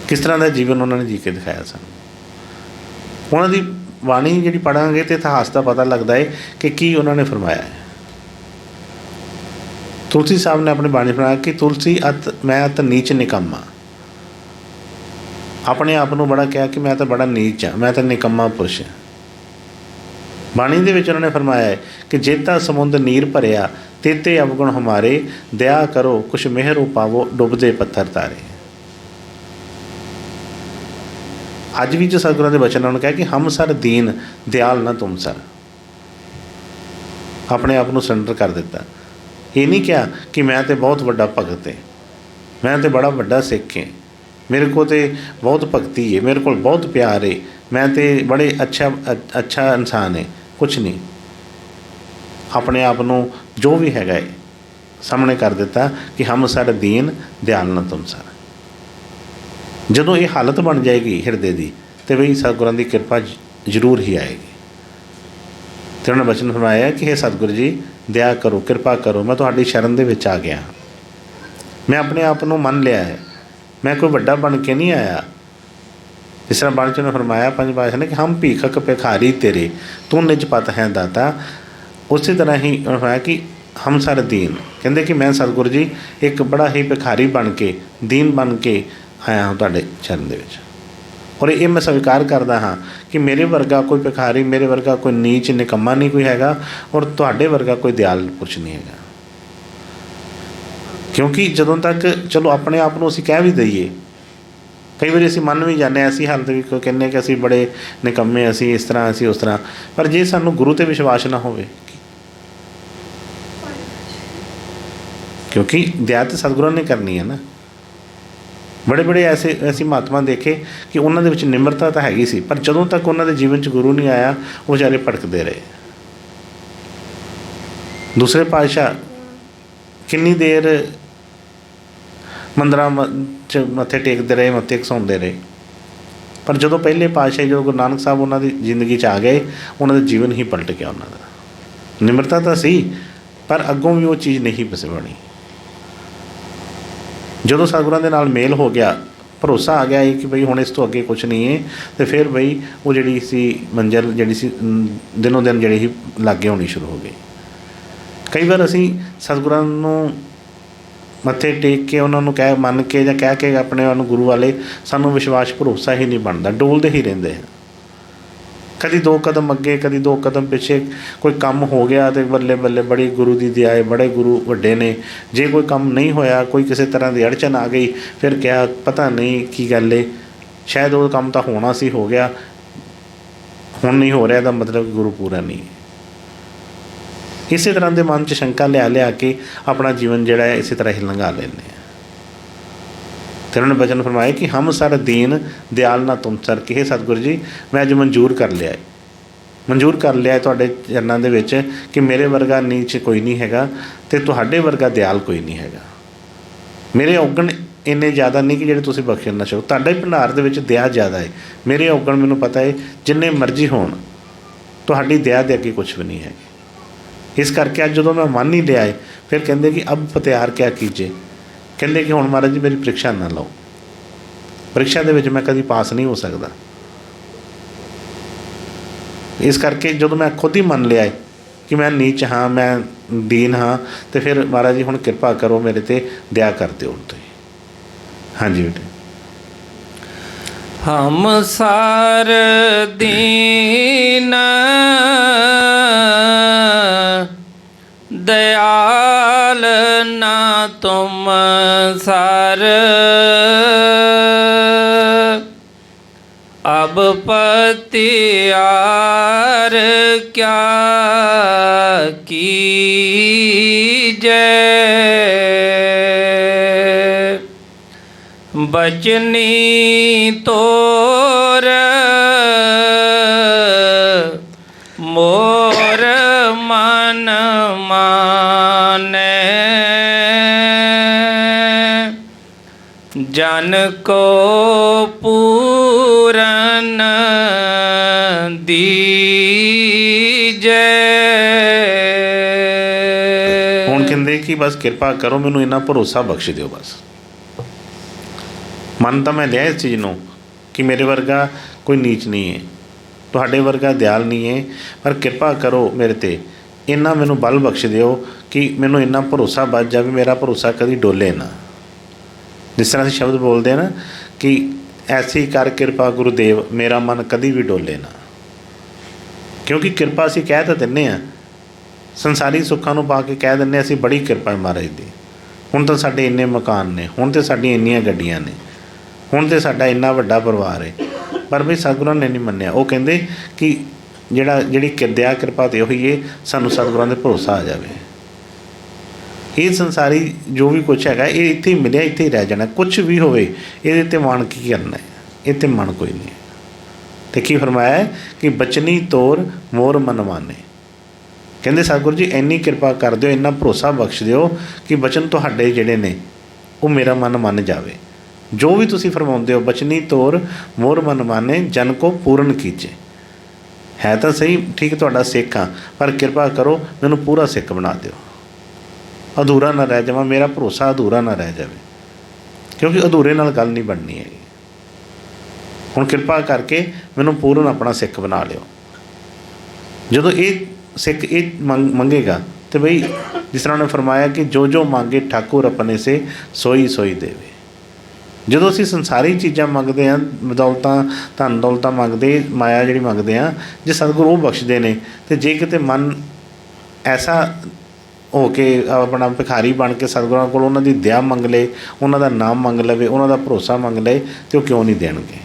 ਕਿਸ ਤਰ੍ਹਾਂ ਦਾ ਜੀਵਨ ਉਹਨਾਂ ਨੇ ਜੀ ਕੇ ਦਿਖਾਇਆ ਸਾਨੂੰ। ਉਹਨਾਂ ਦੀ ਬਾਣੀ ਜਿਹੜੀ ਪੜ੍ਹਾਂਗੇ ਤਾਂ ਇਤਿਹਾਸ ਦਾ ਪਤਾ ਲੱਗਦਾ ਹੈ ਕਿ ਕੀ ਉਹਨਾਂ ਨੇ ਫਰਮਾਇਆ ਹੈ। ਤੁਲਸੀ ਸਾਹਿਬ ਨੇ ਆਪਣੀ ਬਾਣੀ ਫਰਮਾਇਆ ਕਿ ਤੁਲਸੀ ਮੈਂ ਅਤ ਨੀਚ ਨਿਕੰਮਾ। ਆਪਣੇ ਆਪ ਨੂੰ ਬੜਾ ਕਿਹਾ ਕਿ ਮੈਂ ਤਾਂ ਬੜਾ ਨੀਚ ਹਾਂ, ਮੈਂ ਤਾਂ ਨਿਕੰਮਾ ਪੁਰਸ਼ ਹਾਂ। ਬਾਣੀ ਦੇ ਵਿੱਚ ਉਹਨਾਂ ਨੇ ਫਰਮਾਇਆ ਹੈ ਕਿ ਜੇਤਾ ਸਮੁੰਦ ਨੀਰ ਭਰਿਆ, ਤੇਤੇ ਅਵਗੁਣ ਹਮਾਰੇ, ਦਇਆ ਕਰੋ ਕੁਛ ਮਿਹਰ ਪਾਵੋ, ਡੁੱਬਦੇ ਪੱਥਰ ਤਾਰੇ। ਅੱਜ ਵੀ ਜੋ ਸਤਿਗੁਰਾਂ ਦੇ ਬਚਨ ਉਹਨਾਂ ਕਿਹਾ ਕਿ ਹਮ ਸਰ ਦੀਨ ਦਿਆਲ ਨਾ ਤੁਮ ਸਰ। ਆਪਣੇ ਆਪ ਨੂੰ ਸਰੈਂਡਰ ਕਰ ਦਿੱਤਾ। ਇਹ ਨਹੀਂ ਕਿਹਾ ਕਿ ਮੈਂ ਤਾਂ ਬਹੁਤ ਵੱਡਾ ਭਗਤ ਹੈ, ਮੈਂ ਤਾਂ ਬੜਾ ਵੱਡਾ ਸਿੱਖ ਹੈ, ਮੇਰੇ ਕੋਲ ਤਾਂ ਬਹੁਤ ਭਗਤੀ ਹੈ, ਮੇਰੇ ਕੋਲ ਬਹੁਤ ਪਿਆਰ ਹੈ, ਮੈਂ ਤਾਂ ਬੜੇ ਅੱਛਾ ਇਨਸਾਨ ਹੈ। ਕੁਛ ਨਹੀਂ, ਆਪਣੇ ਆਪ ਨੂੰ ਜੋ ਵੀ ਹੈਗਾ ਹੈ ਸਾਹਮਣੇ ਕਰ ਦਿੱਤਾ ਕਿ ਹਮ ਸਰ ਦੀਨ ਦਿਆਲ ਨਾ ਤੁਮ ਸਰ। ਜਦੋਂ ਇਹ ਹਾਲਤ ਬਣ ਜਾਏਗੀ ਹਿਰਦੇ ਦੀ, ਅਤੇ ਬਈ ਸਤਿਗੁਰਾਂ ਦੀ ਕਿਰਪਾ ਜ਼ਰੂਰ ਹੀ ਆਏਗੀ। ਅਤੇ ਉਹਨਾਂ ਨੇ ਬਚਨ ਫਰਮਾਇਆ ਕਿ ਹੇ ਸਤਿਗੁਰੂ ਜੀ, ਦਇਆ ਕਰੋ, ਕਿਰਪਾ ਕਰੋ, ਮੈਂ ਤੁਹਾਡੀ ਸ਼ਰਨ ਦੇ ਵਿੱਚ ਆ ਗਿਆ, ਮੈਂ ਆਪਣੇ ਆਪ ਨੂੰ ਮੰਨ ਲਿਆ ਹੈ, ਮੈਂ ਕੋਈ ਵੱਡਾ ਬਣ ਕੇ ਨਹੀਂ ਆਇਆ। ਜਿਸ ਤਰ੍ਹਾਂ ਬਾਣੀ 'ਚ ਉਹਨੇ ਫਰਮਾਇਆ ਪੰਜ ਪਾਤਸ਼ਾਹ ਨੇ ਕਿ ਹਮ ਭੀਖਕ ਭਿਖਾਰੀ ਤੇਰੇ, ਤੂੰ ਨਿਜ ਪਤ ਹੈ ਦਾਤਾ। ਉਸੇ ਤਰ੍ਹਾਂ ਹੀ ਹੋਇਆ ਕਿ ਹਮ ਸਰ ਦੀਨ, ਕਹਿੰਦੇ ਕਿ ਮੈਂ ਸਤਿਗੁਰੂ ਜੀ ਇੱਕ ਬੜਾ ਹੀ ਭਿਖਾਰੀ ਬਣ ਕੇ, ਦੀਨ ਬਣ ਕੇ ਆਇਆ ਹਾਂ ਤੁਹਾਡੇ ਚਰਨ ਦੇ ਵਿੱਚ। ਔਰ ਇਹ ਮੈਂ ਸਵੀਕਾਰ ਕਰਦਾ ਹਾਂ ਕਿ ਮੇਰੇ ਵਰਗਾ ਕੋਈ ਭਿਖਾਰੀ, ਮੇਰੇ ਵਰਗਾ ਕੋਈ ਨੀਚ ਨਿਕੰਮਾ ਨਹੀਂ ਕੋਈ ਹੈਗਾ, ਔਰ ਤੁਹਾਡੇ ਵਰਗਾ ਕੋਈ ਦਿਆਲ ਪੁਰਸ਼ ਨਹੀਂ ਹੈਗਾ। ਕਿਉਂਕਿ ਜਦੋਂ ਤੱਕ ਚਲੋ ਆਪਣੇ ਆਪ ਨੂੰ ਅਸੀਂ ਕਹਿ ਵੀ ਦਈਏ, ਕਈ ਵਾਰੀ ਅਸੀਂ ਮੰਨ ਵੀ ਜਾਂਦੇ ਹਾਂ, ਅਸੀਂ ਹਾਲਤ ਵੀ ਕੋਈ ਕਹਿੰਦੇ ਹਾਂ ਕਿ ਅਸੀਂ ਬੜੇ ਨਿਕੰਮੇ, ਅਸੀਂ ਇਸ ਤਰ੍ਹਾਂ, ਅਸੀਂ ਉਸ ਤਰ੍ਹਾਂ, ਪਰ ਜੇ ਸਾਨੂੰ ਗੁਰੂ 'ਤੇ ਵਿਸ਼ਵਾਸ ਨਾ ਹੋਵੇ, ਕਿਉਂਕਿ ਦਇਆ ਤਾਂ ਸਤਿਗੁਰਾਂ ਨੇ ਕਰਨੀ ਹੈ ਨਾ। ਬੜੇ ਐਸੇ ਮਹਾਤਮਾ ਦੇਖੇ ਕਿ ਉਹਨਾਂ ਦੇ ਵਿੱਚ ਨਿਮਰਤਾ ਤਾਂ ਹੈਗੀ ਸੀ, ਪਰ ਜਦੋਂ ਤੱਕ ਉਹਨਾਂ ਦੇ ਜੀਵਨ 'ਚ ਗੁਰੂ ਨਹੀਂ ਆਇਆ, ਉਹ ਵਿਚਾਰੇ ਭਟਕਦੇ ਰਹੇ। ਦੂਸਰੇ ਪਾਤਸ਼ਾਹ ਕਿੰਨੀ ਦੇਰ ਮੰਦਰਾਂ 'ਚ ਮੱਥੇ ਟੇਕਦੇ ਰਹੇ, ਮੱਥੇ ਘਸਾਉਂਦੇ ਰਹੇ, ਪਰ ਜਦੋਂ ਪਹਿਲੇ ਪਾਤਸ਼ਾਹ ਜਦੋਂ ਗੁਰੂ ਨਾਨਕ ਸਾਹਿਬ ਉਹਨਾਂ ਦੀ ਜ਼ਿੰਦਗੀ 'ਚ ਆ ਗਏ, ਉਹਨਾਂ ਦਾ ਜੀਵਨ ਹੀ ਪਲਟ ਗਿਆ। ਉਹਨਾਂ ਦਾ ਨਿਮਰਤਾ ਤਾਂ ਸੀ, ਪਰ ਅੱਗੋਂ ਵੀ ਉਹ ਚੀਜ਼ ਨਹੀਂ ਬਣੀ। ਜਦੋਂ ਸਤਿਗੁਰਾਂ ਦੇ ਨਾਲ ਮੇਲ ਹੋ ਗਿਆ, ਭਰੋਸਾ ਆ ਗਿਆ ਕਿ ਬਈ ਹੁਣ ਇਸ ਤੋਂ ਅੱਗੇ ਕੁਛ ਨਹੀਂ ਹੈ, ਅਤੇ ਫਿਰ ਬਈ ਉਹ ਜਿਹੜੀ ਸੀ ਮੰਜ਼ਿਲ ਜਿਹੜੀ ਸੀ ਦਿਨੋਂ ਦਿਨ ਜਿਹੜੀ ਸੀ ਲਾਗੇ ਹੋਣੀ ਸ਼ੁਰੂ ਹੋ ਗਈ। ਕਈ ਵਾਰ ਅਸੀਂ ਸਤਿਗੁਰਾਂ ਨੂੰ ਮੱਥੇ ਟੇਕ ਕੇ, ਉਹਨਾਂ ਨੂੰ ਮੰਨ ਕੇ ਜਾਂ ਕਹਿ ਕੇ ਆਪਣੇ ਆਪ ਨੂੰ ਗੁਰੂ ਵਾਲੇ, ਸਾਨੂੰ ਵਿਸ਼ਵਾਸ ਭਰੋਸਾ ਹੀ ਨਹੀਂ ਬਣਦਾ, ਡੋਲਦੇ ਹੀ ਰਹਿੰਦੇ ਆ। कभी 2 कदम अगे कभी 2 कदम पिछे। कोई काम हो गया तो बल्ले बल्ले बड़ी गुरु की दया है, बड़े गुरु वड्डे ने। जे कोई काम नहीं होया, कोई किसी तरह की अड़चन आ गई, फिर क्या पता नहीं की गल है, शायद वो काम तो होना सी हो गया, हुण नहीं हो रहा, मतलब कि गुरु पूरा नहीं है। इस तरह के मन च शंका लिया लिया के अपना जीवन जोड़ा है इस तरह ही लंघा लेने। तो उन्होंने वचन फरमाया कि हम सर दीन दयाल ना तुम सर, कि हे सतगुरु जी मैं अज मंजूर कर लिया है, मंजूर कर लिया है तुहाडे चरनां दे विच कि मेरे वर्गा नीच कोई नहीं हैगा ते तुहाडे वर्गा दयाल कोई नहीं हैगा। मेरे औगण इन्ने ज़्यादा नहीं कि जिहड़े तुसीं बख्शण ना छो, तुहाडे भंडार दे विच दया ज़्यादा है। मेरे औगण मैनूं पता है जिन्ने मर्जी होण, तुहाडी दया दे अगे कुछ भी नहीं है। इस करके अज जदों मैं मन ही लिया है, फिर कहंदे कि अब पतियार क्या कीजिए, कहंदे कि हुण महाराज जी मेरी परीक्षा ना लो, परीक्षा दे विच मैं कभी पास नहीं हो सकता। इस करके जो मैं खुद ही मन लिया है कि मैं नीच हाँ, मैं दीन हाँ, तो फिर महाराज जी हुण किरपा करो मेरे ते दया कर दिओ। हाँ जी बेटे।
हम सार दीन दयाल ना तुम सार, अब पतियार क्या कीजै, बचनी तोर मोर मन माने, जन को पूरन दीजै।
हुण कहंदे कि बस किरपा करो, मैनूं इन्ना भरोसा बख्श दिओ। बस मन तो मैं लिया इस चीज़ नूं कि मेरे वर्गा कोई नीच नहीं है, तुहाडे वर्गा दयाल नहीं है, पर किरपा करो मेरे ते इन्ना मैनूं बल बख्श दिओ कि मैनूं इन्ना भरोसा बच जाए, मेरा भरोसा कभी डोले ना। जिस तरह से शब्द बोलते हैं ना कि ऐसी कर किरपा गुरुदेव मेरा मन कभी भी डोले ना, क्योंकि किरपा असीं कह तो दिंदे आ, संसारी सुखां नूं पा के कह दिंदे असीं बड़ी किरपा है महाराज दी, हुण तो साडे इन्ने मकान ने, हुण तो साडीआं इन्नियां गड्डियां ने, हुण तो साडा इन्ना वड्डा परिवार है। पर भी सतगुरां ने नहीं मन्निया। वो कहंदे कि जिहड़ी दया किरपा ते होई है सानूं सतगुरां दे भरोसा आ जावे। ये संसारी जो भी कुछ हैगा ये इत्थे ही मिलिया, इत्थे ही रह जाना, कुछ भी होवे इहदे ते मन की करना है, इह ते मन कोई नहीं। ते की फरमाया है कि बचनी तोर मोर मन माने, कहंदे सतगुरु जी इन्नी किरपा कर दिओ, इन्ना भरोसा बख्श दिओ कि बचन तुहाडे जिहड़े ने वो मेरा मन मन जावे। जो भी तुसीं फरमाउंदे हो बचनी तोर मोर मन माने, जन को पूर्ण कीजे। है तो सही ठीक तुहाडा सिख हाँ, पर किरपा करो मैनूं पूरा सिख बना दिओ, अधूरा ना रह जावां, मेरा भरोसा अधूरा ना रह जाए, क्योंकि अधूरे नाल गल नहीं बननी है। हुण किरपा करके मैनूं पूर्ण अपना सिख बना लिओ। जदों ये सिख ये मंगेगा तो बई जिस तरह उन्होंने फरमाया कि जो जो मांगे ठाकुर अपने से सोई सोई देवे। ਜਦੋਂ ਅਸੀਂ ਸੰਸਾਰੀ ਚੀਜ਼ਾਂ ਮੰਗਦੇ ਹਾਂ, ਦੌਲਤਾਂ ਧਨ ਦੌਲਤਾਂ ਮੰਗਦੇ, ਮਾਇਆ ਜਿਹੜੀ ਮੰਗਦੇ ਹਾਂ, ਜੇ ਸਤਿਗੁਰੂ ਉਹ ਬਖਸ਼ਦੇ ਨੇ, ਅਤੇ ਜੇ ਕਿਤੇ ਮਨ ਐਸਾ ਹੋ ਕੇ ਆਪਣਾ ਭਿਖਾਰੀ ਬਣ ਕੇ ਸਤਿਗੁਰਾਂ ਕੋਲ ਉਹਨਾਂ ਦੀ ਦਇਆ ਮੰਗ ਲਏ, ਉਹਨਾਂ ਦਾ ਨਾਮ ਮੰਗ ਲਵੇ, ਉਹਨਾਂ ਦਾ ਭਰੋਸਾ ਮੰਗ ਲਏ, ਅਤੇ ਉਹ ਕਿਉਂ ਨਹੀਂ ਦੇਣਗੇ।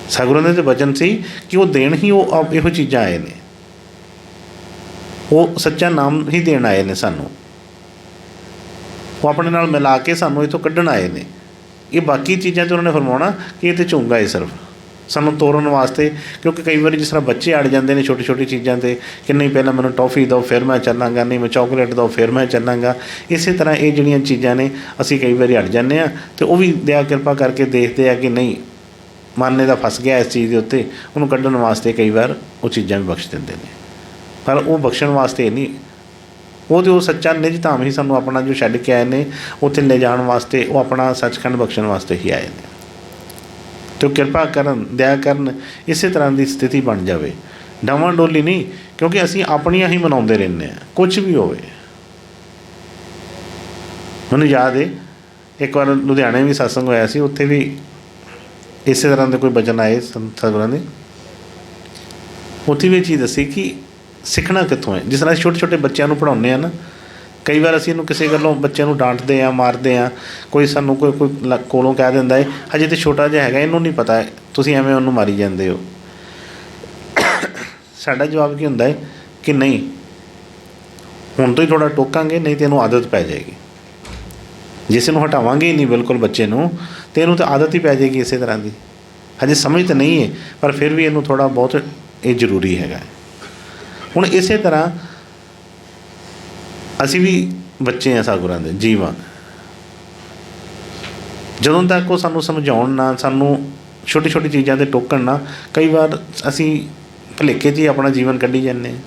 ਸਤਿਗੁਰਾਂ ਦੇ ਤਾਂ ਵਚਨ ਸੀ ਕਿ ਉਹ ਦੇਣ ਹੀ ਉਹ ਇਹੋ ਚੀਜ਼ਾਂ ਆਏ ਨੇ, ਉਹ ਸੱਚਾ ਨਾਮ ਹੀ ਦੇਣ ਆਏ ਨੇ ਸਾਨੂੰ, ਉਹ ਆਪਣੇ ਨਾਲ ਮਿਲਾ ਕੇ ਸਾਨੂੰ ਇੱਥੋਂ ਕੱਢਣ ਆਏ ਨੇ। ਇਹ ਬਾਕੀ ਚੀਜ਼ਾਂ 'ਤੇ ਉਹਨਾਂ ਨੇ ਫਰਮਾਉਣਾ ਕਿ ਇਹ ਤਾਂ ਝੂੰਗਾ ਹੈ ਸਿਰਫ ਸਾਨੂੰ ਤੋਰਨ ਵਾਸਤੇ, ਕਿਉਂਕਿ ਕਈ ਵਾਰੀ ਜਿਸ ਤਰ੍ਹਾਂ ਬੱਚੇ ਅੜ ਜਾਂਦੇ ਨੇ ਛੋਟੀ ਛੋਟੀ ਚੀਜ਼ਾਂ 'ਤੇ ਕਿ ਨਹੀਂ ਪਹਿਲਾਂ ਮੈਨੂੰ ਟੌਫੀ ਦਿਓ ਫਿਰ ਮੈਂ ਚੱਲਾਂਗਾ, ਨਹੀਂ ਮੈਂ ਚੋਕਲੇਟ ਦਿਓ ਫਿਰ ਮੈਂ ਚੱਲਾਂਗਾ। ਇਸੇ ਤਰ੍ਹਾਂ ਇਹ ਜਿਹੜੀਆਂ ਚੀਜ਼ਾਂ ਨੇ ਅਸੀਂ ਕਈ ਵਾਰੀ ਅੜ ਜਾਂਦੇ ਹਾਂ, ਅਤੇ ਉਹ ਵੀ ਦਇਆ ਕਿਰਪਾ ਕਰਕੇ ਦੇਖਦੇ ਆ ਕਿ ਨਹੀਂ ਮਨ ਇਹਦਾ ਫਸ ਗਿਆ ਇਸ ਚੀਜ਼ ਦੇ ਉੱਤੇ, ਉਹਨੂੰ ਕੱਢਣ ਵਾਸਤੇ ਕਈ ਵਾਰ ਉਹ ਚੀਜ਼ਾਂ ਵੀ ਬਖਸ਼ ਦਿੰਦੇ ਨੇ। ਪਰ ਉਹ ਬਖਸ਼ਣ ਵਾਸਤੇ ਇਹ ਨਹੀਂ, ਉਹ ਤਾਂ ਉਹ ਸੱਚਾ ਨਿਜ ਧਾਮ ਹੀ ਸਾਨੂੰ ਆਪਣਾ ਜੋ ਛੱਡ ਕੇ ਆਏ ਨੇ ਉੱਥੇ ਲੈ ਜਾਣ ਵਾਸਤੇ, ਉਹ ਆਪਣਾ ਸੱਚਖੰਡ ਬਖਸ਼ਣ ਵਾਸਤੇ ਹੀ ਆਏ ਨੇ। ਅਤੇ ਉਹ ਕਿਰਪਾ ਕਰਨ, ਦਇਆ ਕਰਨ, ਇਸੇ ਤਰ੍ਹਾਂ ਦੀ ਸਥਿਤੀ ਬਣ ਜਾਵੇ, ਡਾਵਾਂ ਡੋਲੀ ਨਹੀਂ, ਕਿਉਂਕਿ ਅਸੀਂ ਆਪਣੀਆਂ ਹੀ ਮਨਾਉਂਦੇ ਰਹਿੰਦੇ ਹਾਂ ਕੁਛ ਵੀ ਹੋਵੇ। ਮੈਨੂੰ ਯਾਦ ਹੈ ਇੱਕ ਵਾਰ ਲੁਧਿਆਣੇ ਵੀ ਸਤਸੰਗ ਹੋਇਆ ਸੀ, ਉੱਥੇ ਵੀ ਇਸੇ ਤਰ੍ਹਾਂ ਦੇ ਕੋਈ ਬਚਨ ਆਏ ਸਤਿਗੁਰਾਂ ਦੇ ਉੱਥੇ ਵੀ ਇਹ ਚੀਜ਼ ਦੱਸੀ ਕਿ ਸਿੱਖਣਾ ਕਿੱਥੋਂ ਹੈ। ਜਿਸ ਤਰ੍ਹਾਂ ਛੋਟੇ ਛੋਟੇ ਬੱਚਿਆਂ ਨੂੰ ਪੜ੍ਹਾਉਂਦੇ ਆ ਨਾ, ਕਈ ਵਾਰ ਅਸੀਂ ਇਹਨੂੰ ਕਿਸੇ ਗੱਲੋਂ ਬੱਚਿਆਂ ਨੂੰ ਡਾਂਟਦੇ ਆ, ਮਾਰਦੇ ਆ, ਕੋਈ ਸਾਨੂੰ ਕੋਈ ਕੋਲੋਂ ਕਹਿ ਦਿੰਦਾ ਹੈ ਹਜੇ ਤਾਂ ਛੋਟਾ ਜਿਹਾ ਹੈਗਾ, ਇਹਨੂੰ ਨਹੀਂ ਪਤਾ, ਤੁਸੀਂ ਐਵੇਂ ਉਹਨੂੰ ਮਾਰੀ ਜਾਂਦੇ ਹੋ। ਸਾਡਾ ਜਵਾਬ ਕੀ ਹੁੰਦਾ ਹੈ ਕਿ ਨਹੀਂ, ਹੁਣ ਤੋਂ ਹੀ ਥੋੜ੍ਹਾ ਟੋਕਾਂਗੇ, ਨਹੀਂ ਤਾਂ ਇਹਨੂੰ ਆਦਤ ਪੈ ਜਾਏਗੀ। ਜਿਸ ਨੂੰ ਹਟਾਵਾਂਗੇ ਹੀ ਨਹੀਂ ਬਿਲਕੁਲ ਬੱਚੇ ਨੂੰ, ਤਾਂ ਇਹਨੂੰ ਤਾਂ ਆਦਤ ਹੀ ਪੈ ਜਾਏਗੀ ਇਸੇ ਤਰ੍ਹਾਂ ਦੀ। ਹਜੇ ਸਮਝ ਤਾਂ ਨਹੀਂ ਹੈ, ਪਰ ਫਿਰ ਵੀ ਇਹਨੂੰ ਥੋੜ੍ਹਾ ਬਹੁਤ ਇਹ ਜ਼ਰੂਰੀ ਹੈਗਾ। ਹੁਣ ਇਸੇ ਤਰ੍ਹਾਂ ਅਸੀਂ ਵੀ ਬੱਚੇ ਹਾਂ ਸਤਿਗੁਰਾਂ ਦੇ, ਜੀਵ ਹਾਂ। ਜਦੋਂ ਤੱਕ ਉਹ ਸਾਨੂੰ ਸਮਝਾਉਣ ਨਾ, ਸਾਨੂੰ ਛੋਟੀ ਛੋਟੀ ਚੀਜ਼ਾਂ 'ਤੇ ਟੋਕਣ ਨਾ, ਕਈ ਵਾਰ ਅਸੀਂ ਭੁਲੇਖੇ 'ਚ ਹੀ ਆਪਣਾ ਜੀਵਨ ਕੱਢੀ ਜਾਂਦੇ ਹਾਂ।